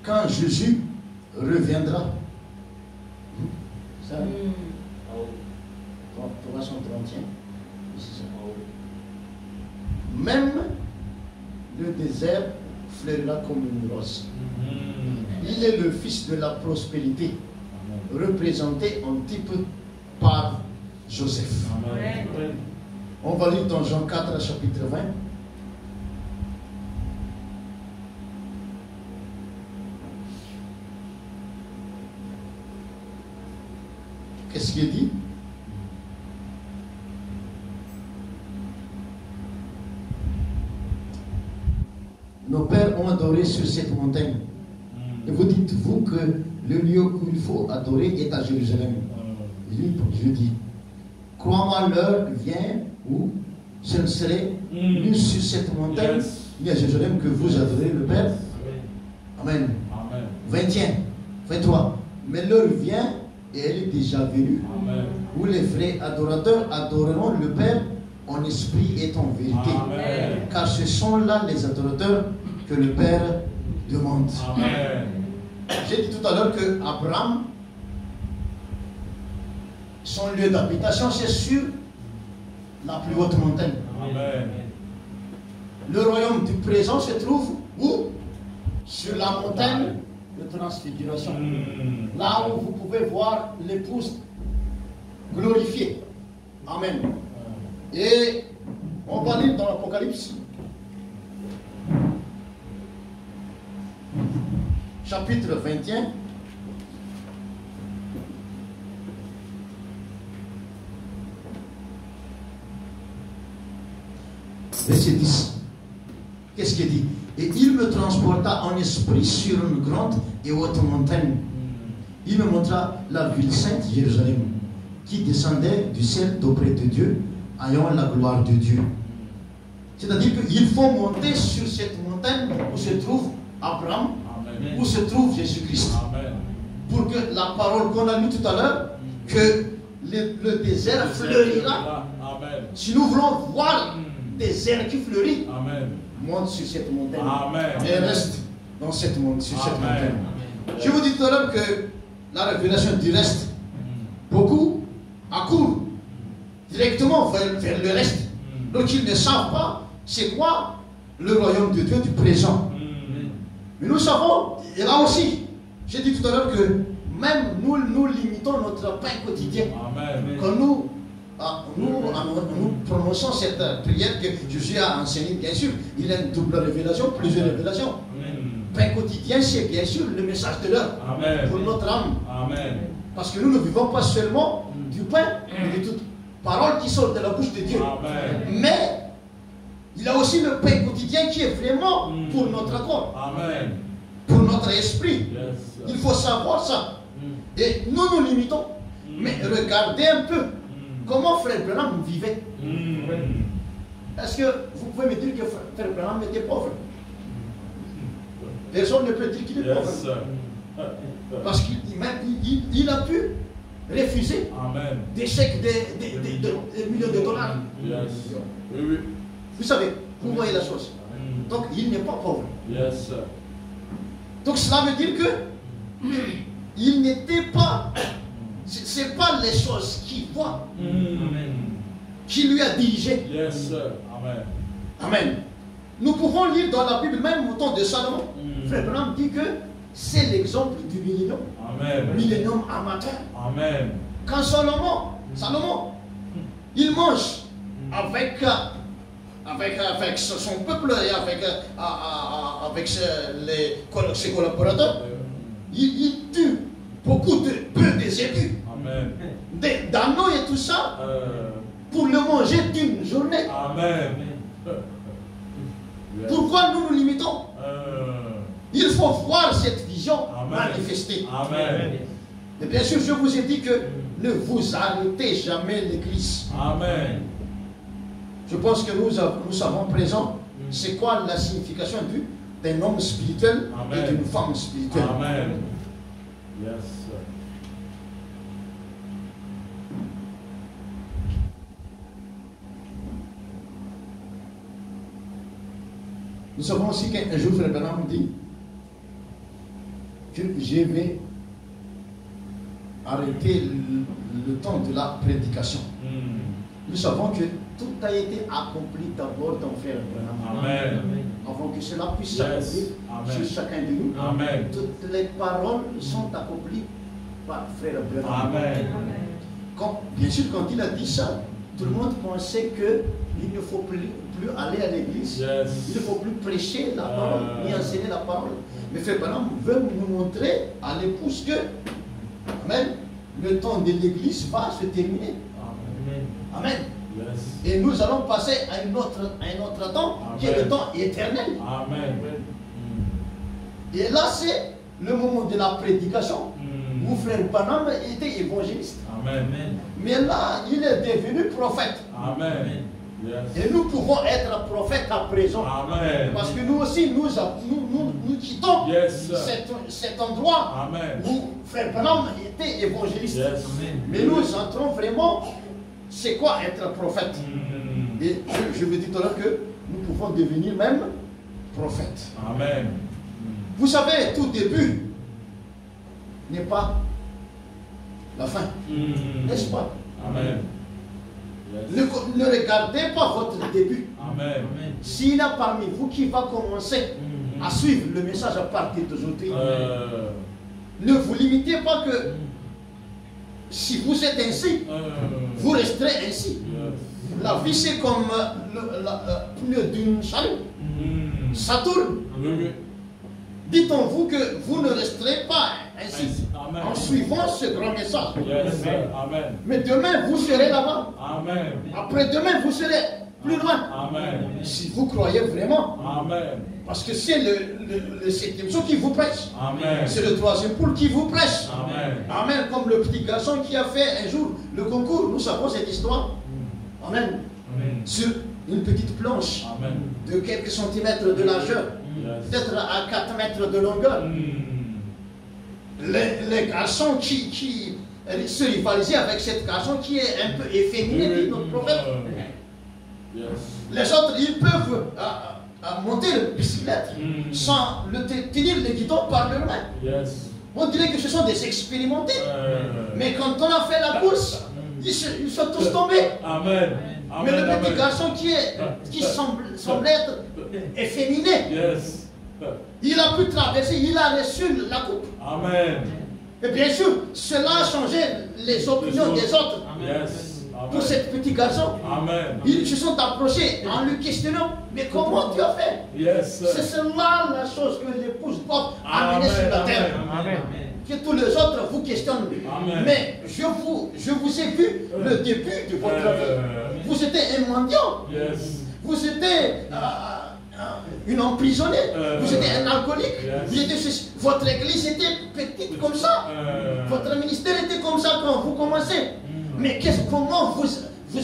Speaker 2: quand Jésus reviendra, ça, 331, même le désert fleurira comme une rose. Il est le fils de la prospérité, représenté en type par Joseph. On va lire dans Jean 4, chapitre 20. Qu'est-ce qu'il dit? Nos pères ont adoré sur cette montagne. Et vous dites-vous que le lieu où il faut adorer est à Jérusalem. Je dis, crois-moi, l'heure vient où ce ne serait ni sur cette montagne, ni à Jérusalem que vous adorez le Père. Amen. 21, 23. Mais l'heure vient, et elle est déjà venue, où les vrais adorateurs adoreront le Père en esprit et en vérité.
Speaker 4: Amen.
Speaker 2: Car ce sont là les adorateurs que le Père demande.
Speaker 4: Amen.
Speaker 2: J'ai dit tout à l'heure que Abraham, son lieu d'habitation, c'est sur la plus haute montagne.
Speaker 4: Amen.
Speaker 2: Le royaume du présent se trouve où? Sur la montagne de transfiguration. Là où vous pouvez voir l'épouse glorifiée. Amen. Et on va lire dans l'Apocalypse, chapitre 21. Verset 10. Qu'est-ce qu'il dit? Et il me transporta en esprit sur une grande et haute montagne. Il me montra la ville sainte, Jérusalem, qui descendait du ciel d'auprès de Dieu, ayant la gloire de Dieu. C'est-à-dire qu'il faut monter sur cette montagne où se trouve Abraham, où se trouve Jésus-Christ. Pour que la parole qu'on a lue tout à l'heure, que le désert fleurira. Si nous voulons voir désert qui fleurit, monte sur cette montagne. Et reste dans cette montagne, sur cette montagne. Je vous dis tout à l'heure que la révélation du reste, beaucoup accourent directement vers le reste. Donc ils ne savent pas c'est quoi le royaume de Dieu du présent. Mais nous savons, et là aussi, j'ai dit tout à l'heure que même nous limitons notre pain quotidien. Quand nous prononçons cette prière que Jésus a enseignée, bien sûr, il y a une double révélation, plusieurs révélations. Pain quotidien, c'est bien sûr le message de l'heure pour notre âme. Parce que nous ne vivons pas seulement du pain, mais de toute parole qui sort de la bouche de Dieu. Mais il y a aussi le pain quotidien qui est vraiment pour notre corps, pour notre esprit. Il faut savoir ça. Et nous nous limitons. Mais regardez un peu comment Frère Branham vivait. Est-ce que vous pouvez me dire que Frère Branham était pauvre? Personne ne peut dire qu'il est pauvre. Parce qu'il a pu refuser des chèques de millions de dollars. Vous savez, vous voyez la chose. Donc il n'est pas pauvre. Donc cela veut dire que il n'était pas, ce n'est pas les choses qu'il voit qui lui a dirigé. Amen. Nous pouvons lire dans la Bible, même au temps de Salomon, Frère Branham dit que c'est l'exemple du millénium. Millénium amateur. Quand Salomon, il mange avec son peuple et avec ses collaborateurs, il tue beaucoup des ébus, d'anneaux et tout ça, pour le manger d'une journée. Pourquoi nous nous limitons? Il faut voir cette vision manifestée. Et bien sûr, je vous ai dit que ne vous arrêtez jamais l'église. Je pense que nous savons présent c'est quoi la signification d'un homme spirituel et d'une femme spirituelle. Nous savons aussi qu'un jour, Frère Branham dit que je vais arrêter le temps de la prédication. Nous savons que tout a été accompli d'abord dans Frère Branham. Avant que cela puisse s'accomplir sur chacun de nous. Toutes les paroles sont accomplies par Frère Branham. Bien sûr, quand il a dit ça, tout le monde pensait qu'il ne faut plus aller à l'église. Il ne faut plus prêcher la parole, ni enseigner la parole. Mais Frère Branham veut nous montrer à l'épouse que amen, le temps de l'église va se terminer. Amen. Et nous allons passer à un autre temps qui est le temps éternel. Et là, c'est le moment de la prédication où Frère Branham était évangéliste. Mais là, il est devenu prophète.
Speaker 4: Yes.
Speaker 2: Et nous pouvons être prophètes à présent.
Speaker 4: Amen.
Speaker 2: Parce que nous aussi, nous quittons
Speaker 4: Yes.
Speaker 2: cet endroit
Speaker 4: Amen.
Speaker 2: où Frère Branham était évangéliste.
Speaker 4: Yes.
Speaker 2: Mais nous entrons vraiment, c'est quoi être prophète?
Speaker 4: Mm.
Speaker 2: Et je vous dis tout à l'heure que nous pouvons devenir même prophètes.
Speaker 4: Amen.
Speaker 2: Vous savez, tout début n'est pas la fin.
Speaker 4: Mm.
Speaker 2: N'est-ce pas?
Speaker 4: Amen. Yes.
Speaker 2: Ne regardez pas votre début.
Speaker 4: Amen.
Speaker 2: S'il y a parmi vous qui va commencer à suivre le message à partir d'aujourd'hui, ne vous limitez pas que si vous êtes ainsi, vous resterez ainsi.
Speaker 4: Yes.
Speaker 2: La vie c'est comme le pneu d'une chaloupe. Ça tourne.
Speaker 4: Oui, oui.
Speaker 2: Dites-vous que vous ne resterez pas ainsi
Speaker 4: Amen.
Speaker 2: en suivant ce grand message.
Speaker 4: Yes. Amen.
Speaker 2: Mais demain, vous serez là-bas.
Speaker 4: Amen.
Speaker 2: Après-demain, vous serez plus loin.
Speaker 4: Amen.
Speaker 2: Si vous croyez vraiment.
Speaker 4: Amen.
Speaker 2: Parce que c'est le septième saut qui vous prêche.
Speaker 4: Amen.
Speaker 2: C'est le troisième poule qui vous prêche.
Speaker 4: Amen.
Speaker 2: Amen. Comme le petit garçon qui a fait un jour le concours. Nous savons cette histoire. Amen.
Speaker 4: Amen.
Speaker 2: Sur une petite planche
Speaker 4: Amen.
Speaker 2: de quelques centimètres de largeur.
Speaker 4: Yes.
Speaker 2: Peut-être à 4 mètres de longueur. Les garçons qui se rivalisaient avec cet garçon qui est un peu efféminé, dit notre prophète.
Speaker 4: Yes.
Speaker 2: Les autres, ils peuvent monter la bicyclette sans tenir le guidon par leurs mains.
Speaker 4: Yes.
Speaker 2: On dirait que ce sont des expérimentés. Mais quand on a fait la course, ils sont tous tombés.
Speaker 4: Amen.
Speaker 2: Mais le
Speaker 4: Amen.
Speaker 2: petit garçon qui semble être efféminé,
Speaker 4: Yes.
Speaker 2: il a pu traverser, il a reçu la coupe.
Speaker 4: Amen.
Speaker 2: Et bien sûr, cela a changé les opinions des autres.
Speaker 4: Yes.
Speaker 2: Pour ce petit garçon,
Speaker 4: Amen.
Speaker 2: ils se sont approchés en lui questionnant, mais comment tu as fait?
Speaker 4: Yes.
Speaker 2: C'est cela la chose que l'épouse doit amener sur la terre.
Speaker 3: Amen.
Speaker 2: Que tous les autres vous questionnent.
Speaker 4: Amen.
Speaker 2: Mais je vous ai vu le début de votre vie. Vous étiez un mendiant.
Speaker 4: Yes.
Speaker 2: Vous étiez une emprisonnée. Vous étiez un alcoolique.
Speaker 4: Yes.
Speaker 2: Vous étiez, votre église était petite comme ça. Votre ministère était comme ça quand vous commencez. Mais comment vous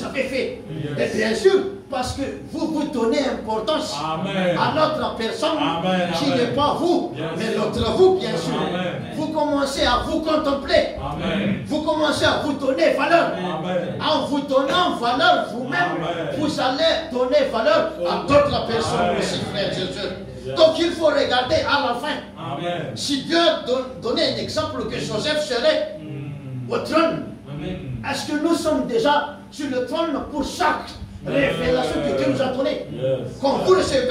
Speaker 2: avez fait?
Speaker 4: Yes.
Speaker 2: Et bien sûr, parce que vous donnez importance
Speaker 4: Amen.
Speaker 2: à notre personne
Speaker 4: Amen.
Speaker 2: qui
Speaker 4: Amen.
Speaker 2: n'est pas vous,
Speaker 4: Yes.
Speaker 2: mais l'autre vous, bien sûr.
Speaker 4: Amen.
Speaker 2: Vous commencez à vous contempler.
Speaker 4: Amen.
Speaker 2: Vous commencez à vous donner valeur.
Speaker 4: Amen.
Speaker 2: En vous donnant valeur vous-même,
Speaker 4: Amen.
Speaker 2: vous allez donner valeur à d'autres personnes
Speaker 4: Amen.
Speaker 2: aussi, frères et sœurs.
Speaker 4: Yes.
Speaker 2: Donc il faut regarder à la fin.
Speaker 4: Amen.
Speaker 2: Si Dieu donnait un exemple que Joseph serait au trône, est-ce que nous sommes déjà sur le trône pour chaque révélation que Dieu nous a donnée?
Speaker 4: Yes.
Speaker 2: Quand vous recevez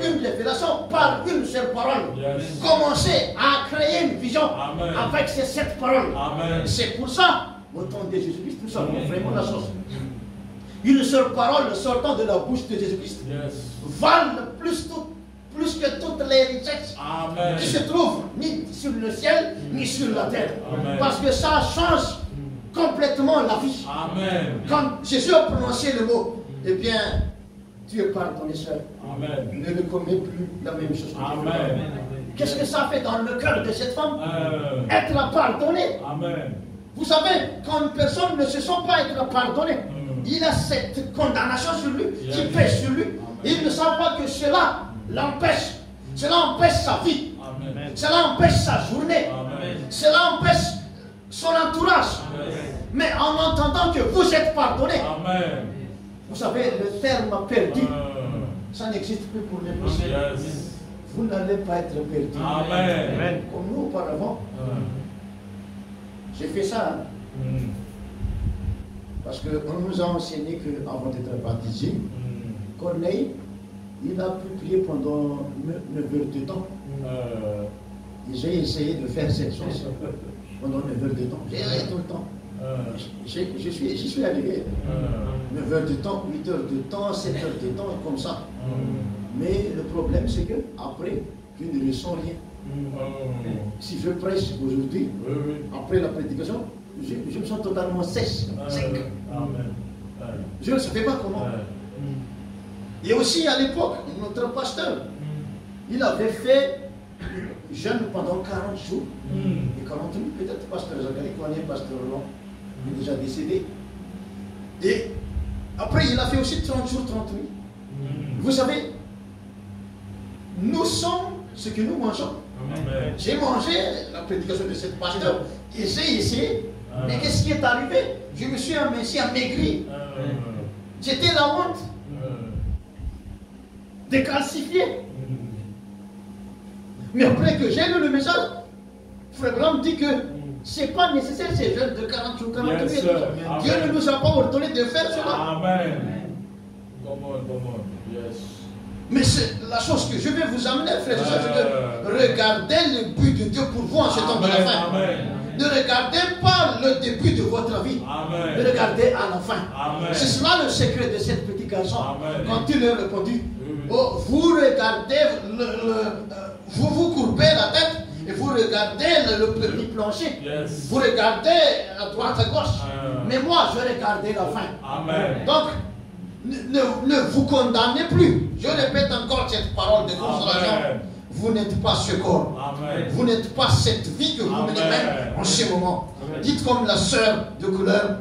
Speaker 2: une révélation par une seule parole,
Speaker 4: Yes.
Speaker 2: commencez à créer une vision
Speaker 4: Amen.
Speaker 2: avec ces 7 paroles.
Speaker 4: Amen.
Speaker 2: C'est pour ça, au temps de Jésus-Christ, nous savons vraiment la chose. Une seule parole sortant de la bouche de Jésus-Christ
Speaker 4: Yes.
Speaker 2: valent plus que toutes les richesses
Speaker 4: Amen.
Speaker 2: qui se trouvent ni sur le ciel ni sur la terre.
Speaker 4: Amen.
Speaker 2: Parce que ça change complètement la vie.
Speaker 4: Amen.
Speaker 2: Quand Jésus a prononcé le mot, eh bien, tu es pardonné, sœur.
Speaker 4: Amen.
Speaker 2: Ne commets plus la même chose que tu
Speaker 4: Amen.
Speaker 2: fais. Qu'est-ce que ça fait dans le cœur de cette femme? Être pardonné.
Speaker 4: Amen.
Speaker 2: Vous savez, quand une personne ne se sent pas être pardonnée, il a cette condamnation sur lui, qui pèse sur lui. Il ne sent pas que cela l'empêche. Cela empêche sa vie.
Speaker 4: Amen.
Speaker 2: Cela empêche sa journée.
Speaker 4: Amen.
Speaker 2: Cela empêche son entourage. Mais en entendant que vous êtes pardonné,
Speaker 4: Amen.
Speaker 2: vous savez, le terme perdu, ça n'existe plus pour les péchés.
Speaker 4: Yes.
Speaker 2: Vous n'allez pas être perdu.
Speaker 4: Amen.
Speaker 2: Comme nous auparavant, j'ai fait ça. Parce qu'on nous a enseigné qu'avant d'être baptisé, Corneille, il a pu prier pendant 9 heures de temps. Et j'ai essayé de faire cette chose pendant 9 heures de temps. J'ai rien tout le temps. J'y suis arrivé. 9 heures de temps, 8 heures de temps, 7 heures de temps, comme ça. Mais le problème, c'est que après, je ne ressens rien. Si je prêche aujourd'hui, après la prédication, je me sens totalement sec. Je ne sais pas comment. Et aussi à l'époque, notre pasteur, il avait fait jeûne pendant 40 jours. Et 40 jours, peut-être pasteur Zacharie connaît pasteur Long, il est déjà décédé. Et Après, il a fait aussi 30 jours, 30 nuits. Vous savez, nous sommes ce que nous mangeons.
Speaker 4: Amen.
Speaker 2: J'ai mangé la prédication de cette pasteur, et j'ai essayé. Mais qu'est-ce qui est arrivé? Je me suis amaigri. J'étais la honte, décalcifié. Mais après que j'ai lu le message, Frère Branham dit que ce n'est pas nécessaire ces jeûnes de 40 jours, 40
Speaker 4: Yes,
Speaker 2: jours.
Speaker 4: sir.
Speaker 2: Dieu ne nous a pas ordonné de faire cela.
Speaker 4: Amen. Come on. Yes.
Speaker 2: Mais c'est la chose que je vais vous amener, frère, c'est que regardez le but de Dieu pour vous en ce temps de la fin.
Speaker 4: Amen.
Speaker 2: Ne regardez pas le début de votre vie.
Speaker 4: Amen.
Speaker 2: Mais regardez à la fin.
Speaker 4: Amen.
Speaker 2: C'est cela le secret de cette petit garçon.
Speaker 4: Amen.
Speaker 2: Quand il leur répondit, oh, vous regardez, vous vous courbez la tête et vous regardez le petit plancher.
Speaker 4: Yes.
Speaker 2: Vous regardez à droite, à gauche. Mais moi, je regardais la fin.
Speaker 4: Amen.
Speaker 2: Donc, ne vous condamnez plus. Je répète encore cette parole de consolation.
Speaker 4: Amen.
Speaker 2: Vous n'êtes pas ce corps.
Speaker 4: Amen.
Speaker 2: Vous n'êtes pas cette vie que vous menez même en ce moment. Dites comme la sœur de couleur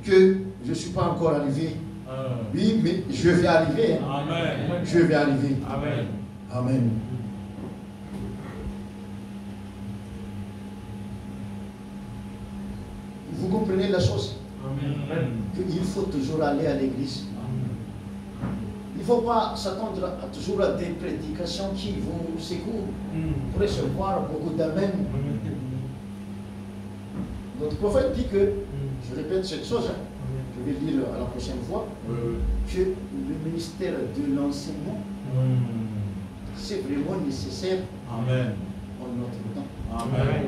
Speaker 2: que je ne suis pas encore arrivé. Oui, mais je vais arriver. Hein.
Speaker 4: Amen.
Speaker 2: Je vais arriver.
Speaker 4: Amen.
Speaker 2: Amen. Vous comprenez la chose?
Speaker 4: Amen.
Speaker 2: Il faut toujours aller à l'église. Il ne faut pas s'attendre toujours à des prédications qui vous secouent pour recevoir beaucoup d'amen. Notre prophète dit que, je répète cette chose, hein, je vais le dire à la prochaine fois, que le ministère de l'enseignement, c'est vraiment nécessaire
Speaker 4: Amen.
Speaker 2: en notre temps.
Speaker 4: Amen.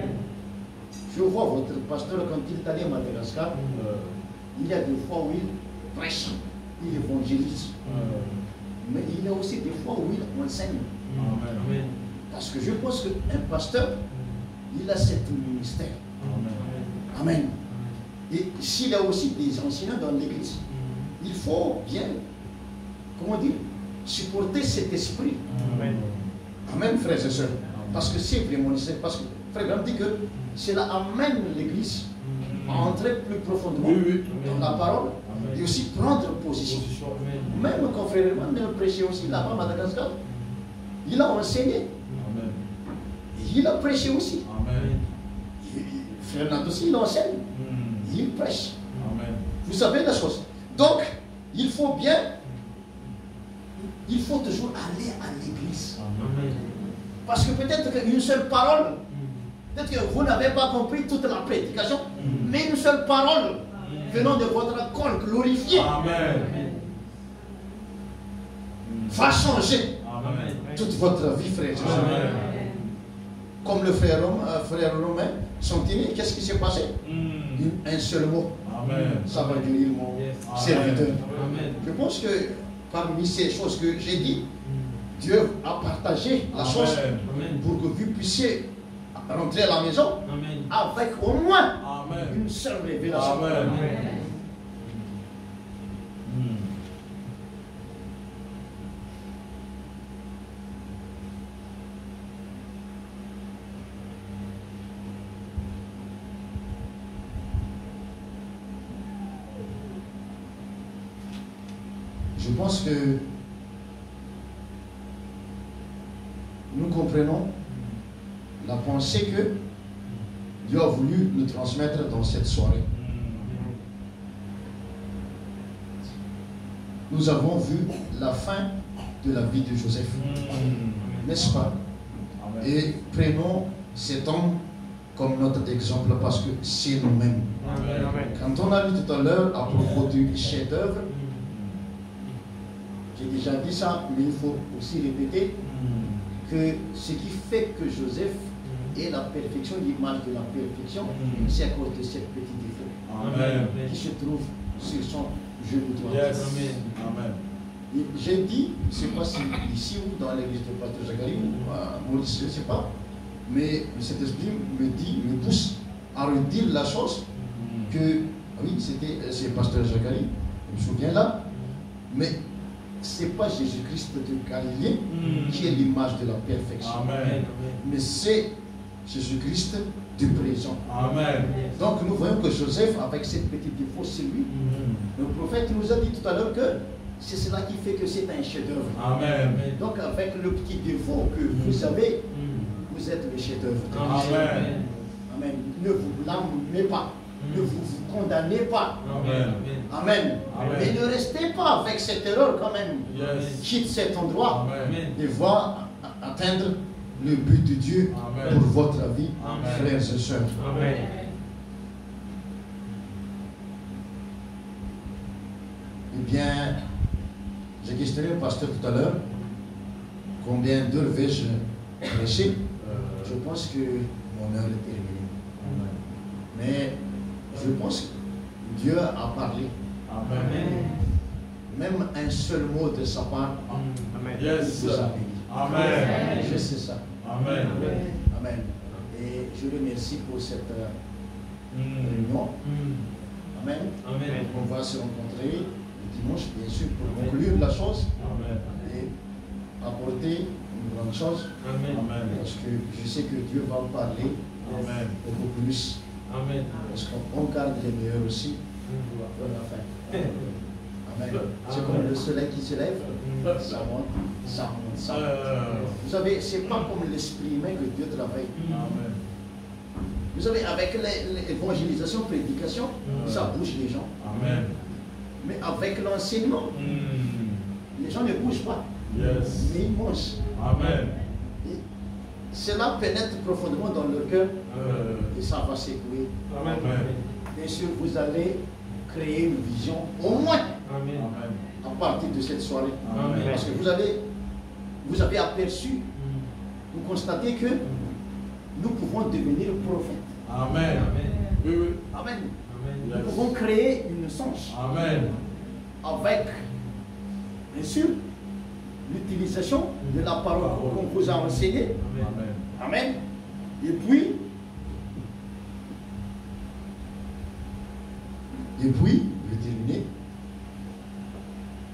Speaker 2: Je vois votre pasteur quand il est allé à Madagascar, il y a des fois où il prêche, il évangélise. Mais il y a aussi des fois où il enseigne.
Speaker 4: Amen.
Speaker 2: Parce que je pense qu'un pasteur, il a cet ministère. Amen. Et s'il y a aussi des enseignants dans l'église, il faut bien, comment dire, supporter cet esprit. Amen, frères et sœurs. Parce que c'est vraiment nécessaire. Parce que Frère Branham dit que cela amène l'église à entrer plus profondément dans la parole et aussi prendre position. Même quand Frère Branham prêchait aussi là-bas à Madagascar, il a enseigné. Et il a prêché aussi. Frère Branham aussi, il enseigne. Il prêche. Vous savez la chose. Donc, il faut toujours aller à l'église. Parce que peut-être qu'une seule parole, peut-être que vous n'avez pas compris toute la prédication, mais une seule parole venant de votre corps glorifié va changer toute votre vie, frère. Comme le frère Romain, son témoin, qu'est-ce qui s'est passé? Un seul mot. Ça va guérir mon serviteur. Je pense que parmi ces choses que j'ai dit, Dieu a partagé la chose pour que vous puissiez rentrer à la maison avec au moins une seule révélation. Je pense que nous comprenons la pensée que Dieu a voulu nous transmettre dans cette soirée. Nous avons vu la fin de la vie de Joseph, n'est-ce pas? Et prenons cet homme comme notre exemple parce que c'est nous-mêmes. Quand on a lu tout à l'heure à propos du chef-d'œuvre, j'ai déjà dit ça, mais il faut aussi répéter que ce qui fait que Joseph est la perfection, l'image de la perfection, c'est à cause de cette petite défaut qui se trouve sur son genou droit. Et j'ai dit, je ne sais pas si ici ou dans l'église de Pasteur Zacharie ou à Maurice, je ne sais pas, mais cet esprit me pousse à redire la chose que, oui, c'est Pasteur Zacharie, je me souviens là, mais ce n'est pas Jésus-Christ de Galilée qui est l'image de la perfection. Mais c'est Jésus-Christ du présent.
Speaker 4: Amen.
Speaker 2: Donc nous voyons que Joseph, avec cette petite défaut, c'est lui. Le prophète nous a dit tout à l'heure que c'est cela qui fait que c'est un chef-d'œuvre.
Speaker 4: Amen.
Speaker 2: Donc avec le petit défaut que vous avez, vous êtes le chef-d'œuvre.
Speaker 4: Amen.
Speaker 2: Amen. Ne vous blâmez pas. Ne vous condamnez pas.
Speaker 4: Amen.
Speaker 2: Amen.
Speaker 4: Amen.
Speaker 2: Mais ne restez pas avec cette erreur quand même.
Speaker 4: Yes.
Speaker 2: Quitte cet endroit
Speaker 4: Amen.
Speaker 2: et va atteindre le but de Dieu
Speaker 4: Amen.
Speaker 2: pour votre vie,
Speaker 4: Amen.
Speaker 2: frères et sœurs.
Speaker 4: Amen.
Speaker 2: Eh bien, j'ai questionné le pasteur tout à l'heure. Combien d'heures vais-je prêcher? Je pense que mon heure est terminée. Mais je pense que Dieu a parlé.
Speaker 4: Amen.
Speaker 2: Même un seul mot de sa part
Speaker 4: Yes.
Speaker 2: vous a béni.
Speaker 4: Amen.
Speaker 2: Je sais ça.
Speaker 4: Amen.
Speaker 2: Amen. Et je remercie pour cette réunion. Amen.
Speaker 4: Amen.
Speaker 2: On va se rencontrer le dimanche, bien sûr, pour conclure la chose
Speaker 4: Amen.
Speaker 2: et apporter une grande chose.
Speaker 4: Amen.
Speaker 2: Parce que je sais que Dieu va parler
Speaker 4: Amen.
Speaker 2: beaucoup plus.
Speaker 4: Amen.
Speaker 2: Parce qu'on garde les meilleurs aussi pour la fin. Amen. C'est comme le soleil qui se lève, ça monte, ça monte, ça monte. Vous savez, c'est pas comme l'esprit humain que Dieu travaille.
Speaker 4: Amen.
Speaker 2: Vous savez, avec l'évangélisation, prédication, ça bouge les gens.
Speaker 4: Amen.
Speaker 2: Mais avec l'enseignement, les gens ne bougent pas,
Speaker 4: Yes.
Speaker 2: mais ils mangent.
Speaker 4: Amen.
Speaker 2: Et cela pénètre profondément dans leur cœur et ça va s'écouer.
Speaker 4: Amen.
Speaker 2: Bien sûr, vous allez créer une vision, au moins
Speaker 4: Amen.
Speaker 2: à partir de cette soirée.
Speaker 4: Amen.
Speaker 2: Parce que vous avez aperçu, vous constatez que nous pouvons devenir prophètes.
Speaker 4: Amen. Oui, oui.
Speaker 2: Amen.
Speaker 4: Yes.
Speaker 2: Nous pouvons créer une songe
Speaker 4: Amen.
Speaker 2: avec, bien sûr, l'utilisation de la parole qu'on vous a enseignée.
Speaker 4: Amen.
Speaker 2: Amen. Et puis, je vais terminer,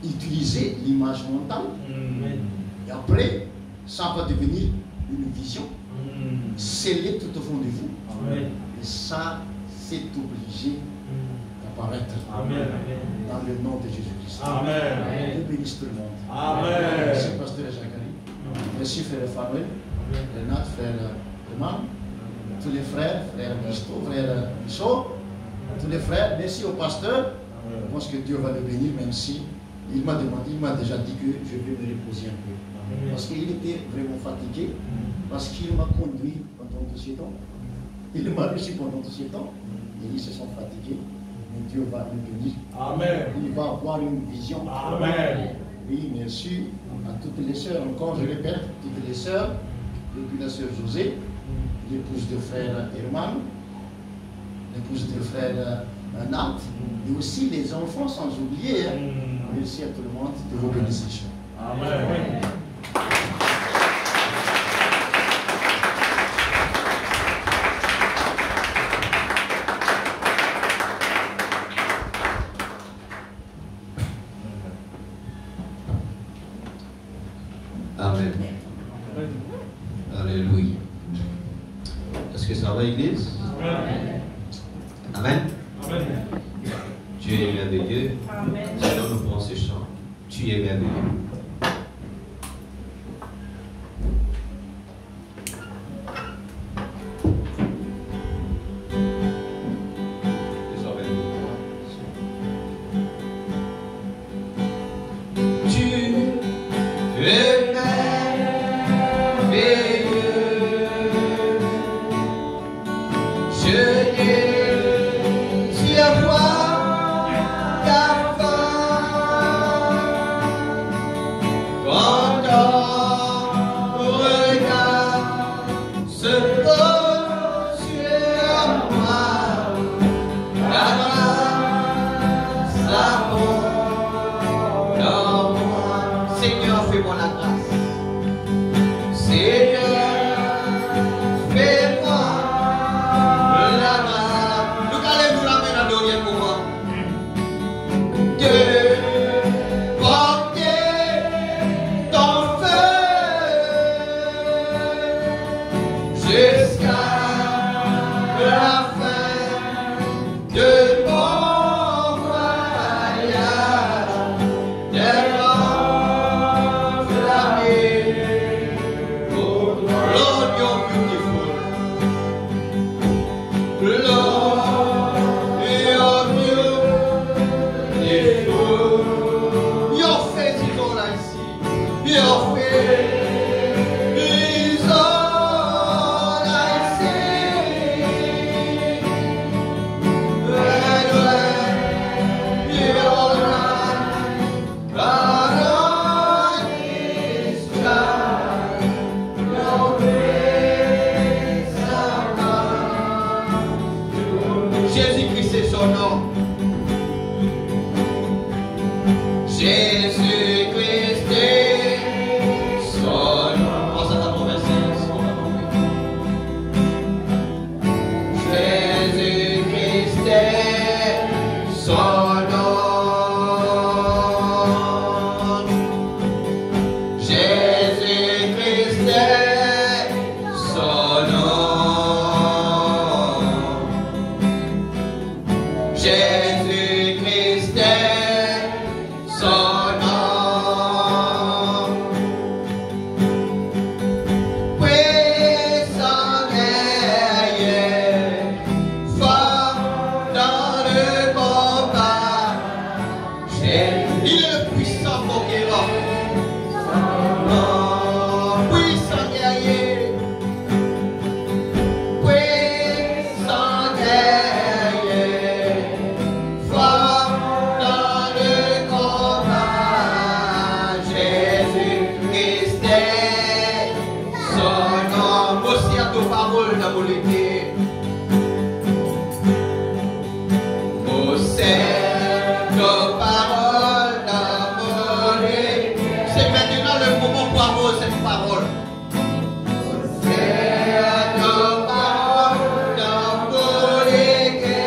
Speaker 2: utiliser l'image mentale. Et après, ça va devenir une vision scellée tout au fond de vous.
Speaker 4: Amen.
Speaker 2: Et ça, c'est obligé d'apparaître
Speaker 4: Amen.
Speaker 2: dans le nom de Jésus-Christ.
Speaker 4: Amen.
Speaker 2: Dieu bénisse tout le monde.
Speaker 4: Amen.
Speaker 2: Merci, pasteur Jacques-Henri. Merci, frère Fanuel, Renat, frère Roman, tous les frères, frère Christo, frère Michaud, tous les frères. Merci au pasteur. Je pense que Dieu va le bénir, même si il m'a déjà dit que je vais me reposer un peu. Parce qu'il était vraiment fatigué, parce qu'il m'a conduit pendant tout ce temps. Il m'a reçu pendant tout ce temps. Et ils se sont fatigués. Mais Dieu va le bénir.
Speaker 4: Amen.
Speaker 2: Il va avoir une vision.
Speaker 4: Amen.
Speaker 2: Oui, merci à toutes les sœurs. Encore, je répète, toutes les sœurs, depuis la sœur José, l'épouse de frère Herman, l'épouse de frère Nat, et aussi les enfants, sans oublier. Merci à tout le monde de vos bénédictions.
Speaker 4: Amen.
Speaker 5: Amen. Alléluia. Est-ce que ça va, Église? Amen.
Speaker 4: Amen.
Speaker 5: Dieu est merveilleux. Seigneur, nous prenons ce chant. Tu es merveilleux.
Speaker 6: Jusqu'à
Speaker 5: Lord, you're beautiful. Lord, you're beautiful. Your face is all I see. Your face is all I see. And when you're right, is God. Your grace abounds. Jésus-Christ, c'est son nom. Jésus-Christ est son nom. Pense à ta promesse, on va compris. Jésus-Christ est son nom. Jésus-Christ est son nom. Jésus-Christ est son nom. Puissant guerrier, fort dans le combat. Il est le puissant conquérant. Puissant guerrier, puissant guerrier, fort dans le combat. Jésus-Christ est son nom. Aussi à tes paroles dans mon été. Aussi nos paroles dans mon été. C'est maintenant le moment pour avoir cette parole. C'est nos paroles dans mon été.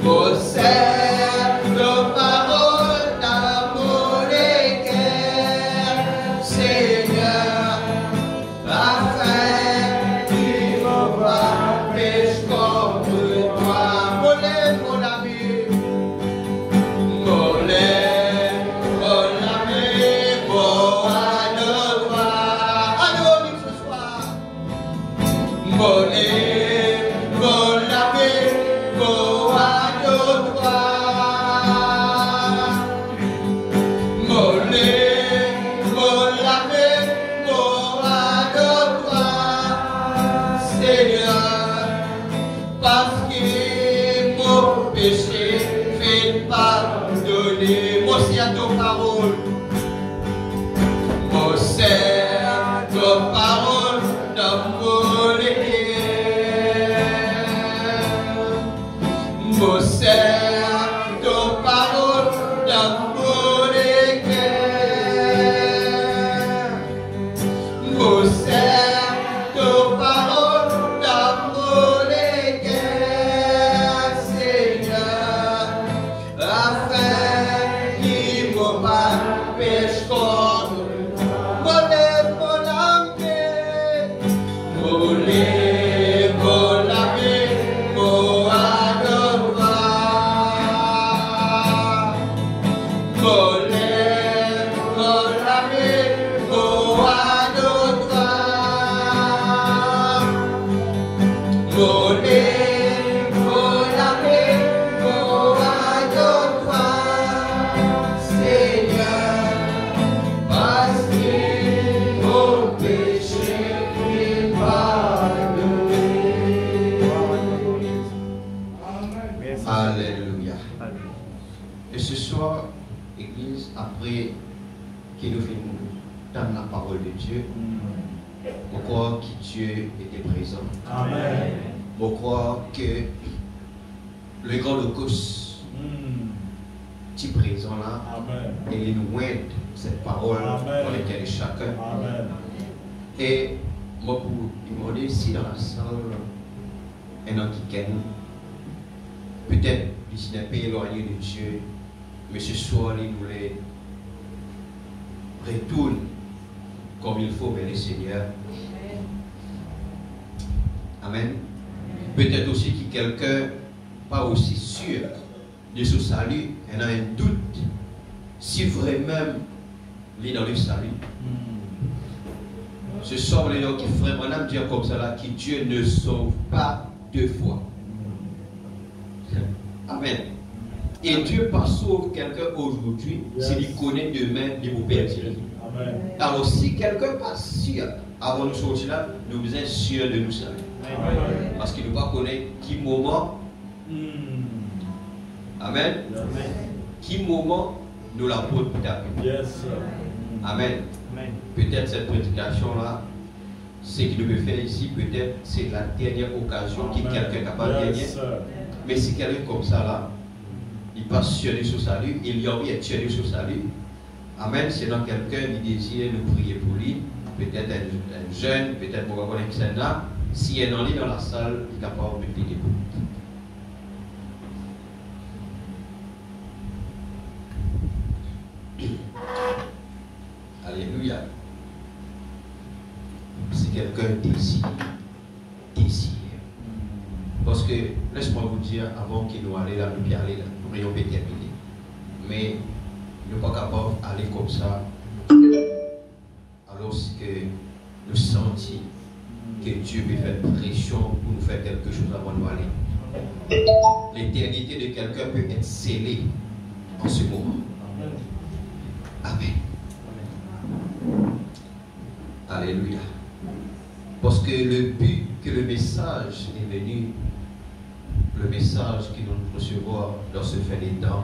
Speaker 5: Possède nos paroles dans mon équerre, Seigneur, afin qu'il ne m'empêche contre toi. Mollet, mon ami, mollet, mon ami, bon à nos droits. Allons ce soir. Mollet, mon ami, bon à nos droits. Mollet, mon ami, bon à nos droits. Seigneur, parce qu'il mon péché fait pardonner. Moi aussi à ton parole. Moi c'est ton parole dans mon équerre. Moi c'est ton parole dans mon équerre. Moi c'est ton parole dans mon équerre, Seigneur, afin qu'il m'empêche contre mollet, mon ami, mollet, mon ami, mon adorant. Mollet, mon ami, mon adorant. Mollet, mon ami, mon adorant. Seigneur, parce qu'il mon péché est pardonné. Alléluia. Et ce soir, Église, après que nous finissons dans la parole de Dieu, on croit que Dieu était présent.
Speaker 4: Amen.
Speaker 5: On croit que le grand Logos est présent là
Speaker 4: Amen.
Speaker 5: et il nous aide cette parole
Speaker 4: Amen.
Speaker 5: dans laquelle est chacun.
Speaker 4: Amen.
Speaker 5: Et moi, pour demander ici dans la salle, un an qui gagne, peut-être ici d'un pays éloigné de Dieu, mais ce soir, il nous les retourne comme il faut vers le Seigneur. Amen. Peut-être aussi que quelqu'un pas aussi sûr de ce salut, il a un doute si vraiment il est dans le salut. Ce soir, les gens qui vraiment dire comme ça, là, que Dieu ne sauve pas deux fois. Amen. Et Dieu pas sauve quelqu'un aujourd'hui, s'il connaît demain, il vous perd. Alors si quelqu'un pas sûr, avant de sortir là, nous sommes sûrs de nous savoir. Parce qu'il ne pas connaître qui moment. Amen. Qui moment nous l'apôtre peut appeler. Amen. Peut-être cette prédication là, ce qu'il peut faire ici, peut-être c'est la dernière occasion que quelqu'un est capable de gagner. Mais si quelqu'un comme ça là, il passe sur le salut, il y a envie d'être sur le salut. Amen. C'est dans quelqu'un qui désire nous prier pour lui, peut-être un jeune, peut-être pour avoir un là. Si elle est en ligne dans la salle, il est capable de prier pour lui. Alléluia. Si quelqu'un désire. Parce que, laisse-moi vous dire, avant qu'il nous allait là, nous y aller là, nous pourrions terminer. Mais nous ne sommes pas capables d'aller comme ça. Alors que nous sentons que Dieu peut faire pression pour nous faire quelque chose avant de nous aller. L'éternité de quelqu'un peut être scellée en ce moment. Amen. Alléluia. Parce que le but que le message est venu, le message que nous recevons dans ce fait des temps,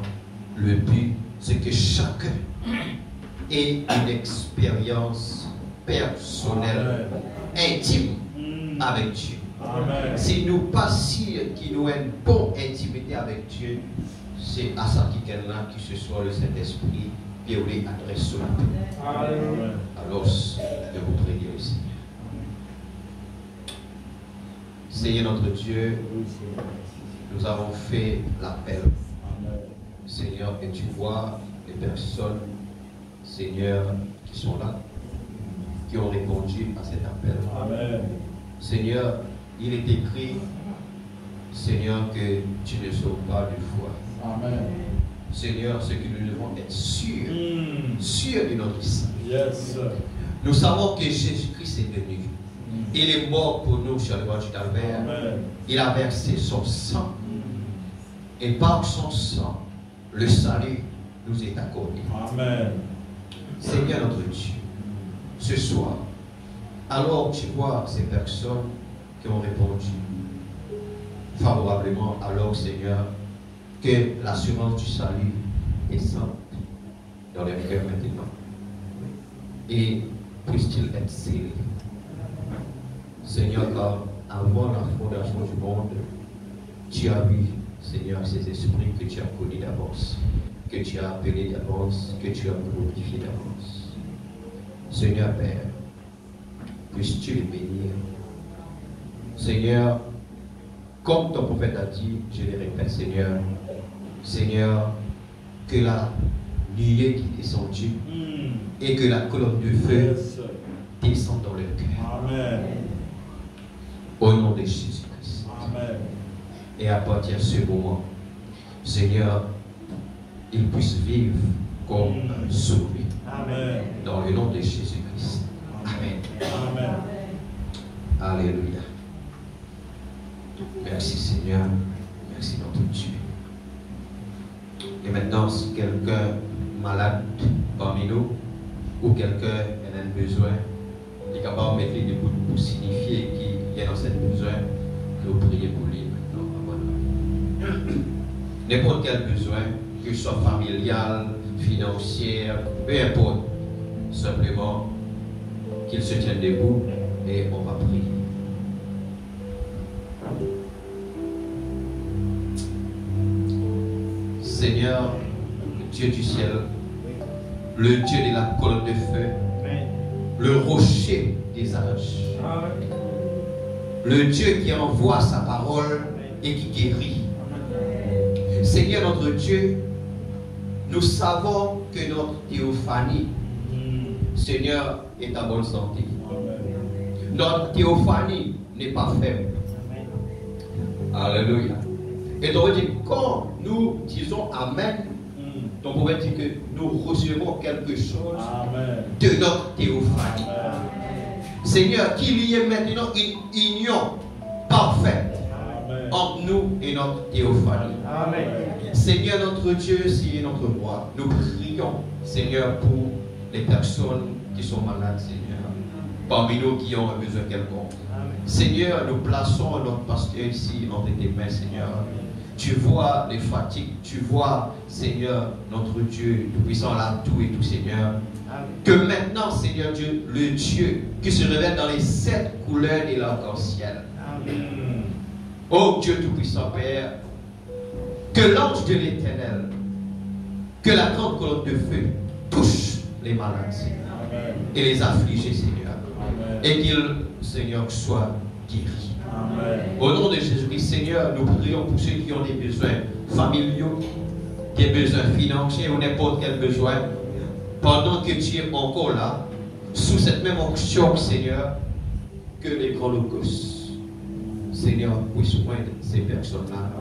Speaker 5: le but, c'est que chacun ait une expérience personnelle, intime avec Dieu.
Speaker 4: Amen.
Speaker 5: Si nous passons qui nous a une bonne intimité avec Dieu, c'est à ça qu'il y a qui ce soit le Saint-Esprit qui aurait adresse sur nous. Alors, je vous prie le Seigneur. Seigneur notre Dieu, nous avons fait l'appel. Seigneur, et tu vois les personnes, Seigneur, qui sont là, qui ont répondu à cet appel.
Speaker 4: Amen.
Speaker 5: Seigneur, il est écrit, Seigneur, que tu ne sauves pas deux fois.
Speaker 4: Amen.
Speaker 5: Seigneur, ce que nous devons être sûrs, sûrs de notre salut.
Speaker 4: Yes.
Speaker 5: Nous savons que Jésus-Christ est venu. Il est mort pour nous sur le bord du calvaire.
Speaker 4: Amen.
Speaker 5: Il a versé son sang. Et par son sang, le salut nous est accordé.
Speaker 4: Amen.
Speaker 5: Seigneur notre Dieu, ce soir, alors tu vois ces personnes qui ont répondu favorablement, alors Seigneur, que l'assurance du salut est simple dans les cœurs maintenant. Et puisse-t-il être scellé. Seigneur, car avant la fondation du monde, tu as vu, Seigneur, ces esprits que tu as connus d'avance, que tu as appelés d'avance, que tu as glorifiés d'avance. Seigneur Père, puisses-tu les bénir. Seigneur, comme ton prophète a dit, je les répète, Seigneur, Seigneur, que la nuée qui est descendue et que la colonne de feu descende dans leur cœur.
Speaker 4: Amen.
Speaker 5: Au nom de Jésus-Christ.
Speaker 4: Amen.
Speaker 5: Et à partir de ce moment, Seigneur, ils puissent vivre comme sauvés.
Speaker 4: Amen.
Speaker 5: Dans le nom de Jésus-Christ. Amen.
Speaker 4: Amen.
Speaker 5: Alléluia. Merci Seigneur. Merci notre Dieu. Et maintenant, si quelqu'un est malade parmi nous, ou quelqu'un a un besoin, il est capable de mettre les bouts pour signifier qu'il y a dans ce besoin, nous prier pour lui maintenant. N'importe quel besoin, que ce soit familial, financier, peu importe, simplement qu'il se tienne debout et on va prier. Seigneur, Dieu du ciel, le Dieu de la colonne de feu, le rocher des âges, le Dieu qui envoie sa parole et qui guérit. Seigneur notre Dieu, nous savons que notre théophanie, Seigneur, est en bonne santé. Notre théophanie n'est pas faible. Alléluia. Et donc, quand nous disons Amen, ton prophète dit que nous recevons quelque chose de notre théophanie. Seigneur, qu'il y ait maintenant une union parfaite entre nous et notre théophanie.
Speaker 3: Amen.
Speaker 5: Seigneur notre Dieu, Seigneur notre roi, nous prions, Seigneur, pour les personnes qui sont malades, Seigneur, parmi nous qui ont un besoin quelconque. Seigneur, nous plaçons notre pasteur ici entre tes mains, Seigneur. Tu vois les fatigues, tu vois, Seigneur, notre Dieu, tout-puissant, là, tout et tout, Seigneur. Que maintenant, Seigneur Dieu, le Dieu qui se révèle dans les 7 couleurs de l'arc-en-ciel. Oh Dieu tout-puissant, Père, que l'ange de l'Éternel, que la grande colonne de feu touche les malades, Seigneur, et les affligés, Seigneur, et qu'ils, Seigneur, soient guéris. Au nom de Jésus-Christ, Seigneur, nous prions pour ceux qui ont des besoins familiaux, des besoins financiers ou n'importe quel besoin. Pendant que tu es encore là, sous cette même onction, Seigneur, que les grands logos, Seigneur, puissent joindre ces personnes-là.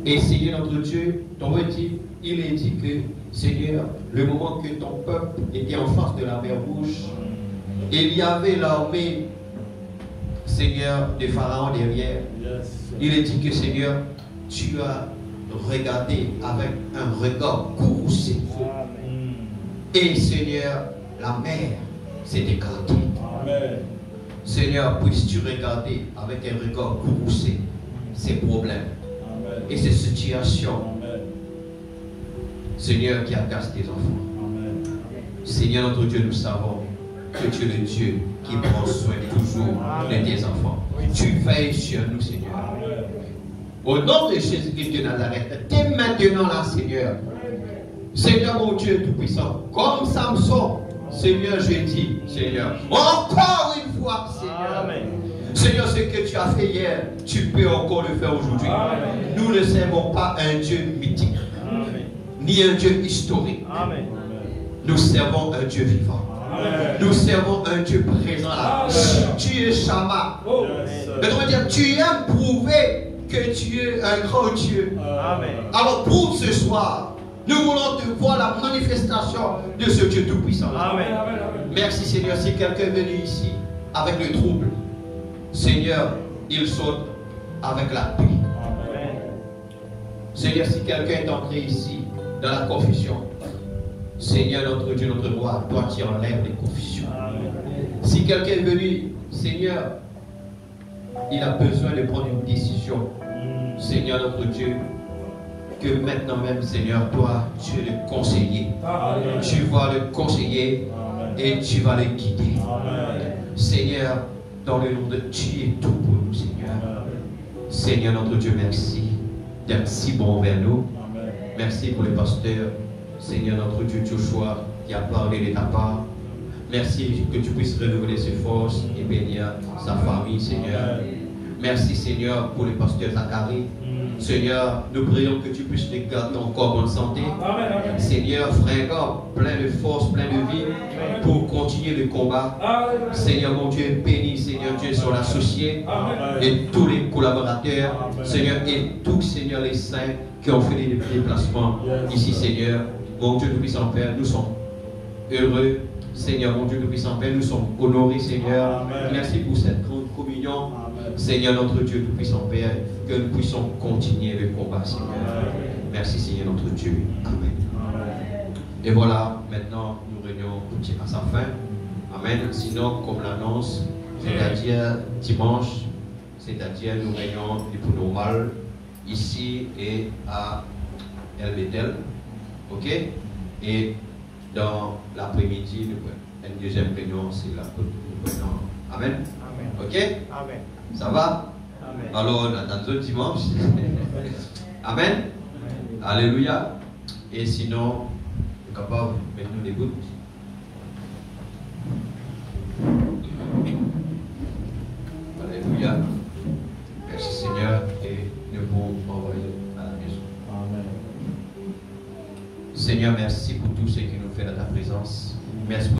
Speaker 5: Et Seigneur notre Dieu, ton word dit, il est dit que, Seigneur, le moment que ton peuple était en face de la mer Rouge, il y avait l'armée, Seigneur, de Pharaon derrière. Il est dit que, Seigneur, tu as regardé avec un regard courroucé. Et Seigneur, la mer s'est écartée. Seigneur, puisses-tu regarder avec un regard courroucé ces problèmes et ces situations, Seigneur, qui agacent tes enfants. Seigneur notre Dieu, nous savons que tu es le Dieu qui prend soin toujours de tes enfants. Tu veilles sur nous, Seigneur. Au nom de Jésus-Christ de Nazareth, dès maintenant là, Seigneur, Seigneur mon Dieu Tout-Puissant, comme Samson, Seigneur, je dis, Seigneur, encore une fois, Seigneur. Amen. Seigneur, ce que tu as fait hier, tu peux encore le faire aujourd'hui. Nous ne servons pas un Dieu mythique, ni un Dieu historique. Amen. Nous servons un Dieu vivant. Amen. Nous servons un Dieu présent là. Tu es Shama. C'est-à-dire, tu aimes prouver que tu es un grand Dieu. Amen. Alors pour ce soir, nous voulons te voir la manifestation de ce Dieu Tout-Puissant. Amen. Merci Seigneur. Si quelqu'un est venu ici avec le trouble, Seigneur, il saute avec la paix. Amen. Seigneur, si quelqu'un est entré ici dans la confusion, Seigneur, notre Dieu, notre roi, toi tu enlèves les confusions. Amen. Si quelqu'un est venu, Seigneur, il a besoin de prendre une décision. Seigneur, notre Dieu, que maintenant même, Seigneur, toi, tu es le conseiller. Amen. Tu vas le conseiller. Amen. Et tu vas le guider. Amen. Seigneur, dans le nom de tu es tout pour nous, Seigneur. Amen. Seigneur, notre Dieu, merci d'être si bon envers nous. Amen. Merci pour les pasteurs. Seigneur, notre Dieu, Joshua, qui a parlé de ta part. Merci que tu puisses renouveler ses forces et bénir sa famille, Seigneur. Amen. Merci, Seigneur, pour le pasteur Zacharie. Seigneur, nous prions que tu puisses les garder encore en bonne santé. Amen, amen. Seigneur, fringant, plein de force, plein de vie, pour continuer le combat. Amen. Seigneur, mon Dieu, bénis, Seigneur Dieu, son associé et tous les collaborateurs. Amen. Seigneur, et tous, Seigneur, les saints qui ont fait des déplacements ici, Seigneur. Mon Dieu, tout-puissant Père, nous sommes heureux. Seigneur, mon Dieu, tout-puissant Père, nous sommes honorés, Seigneur. Amen. Merci pour cette grande communion. Amen. Seigneur, notre Dieu, tout-puissant Père, que nous puissions continuer le combat, Seigneur. Amen. Merci, Seigneur, notre Dieu. Amen. Amen. Et voilà, maintenant, nous réunions à sa fin. Amen. Sinon, comme l'annonce, c'est-à-dire dimanche, c'est-à-dire nous réunions pour normal ici et à El Bethel. Ok? Et dans l'après-midi, une deuxième réunion, c'est la réunion. Amen. Amen. Ok? Amen. Ça va? Amen. Alors, on attend le dimanche. Amen. Amen. Alléluia. Et sinon, capable de mettre nous des gouttes. Alléluia. Merci Seigneur. Et nous pouvons envoyer à la maison. Amen. Seigneur, merci pour tout ce que nous fait dans ta présence. Merci pour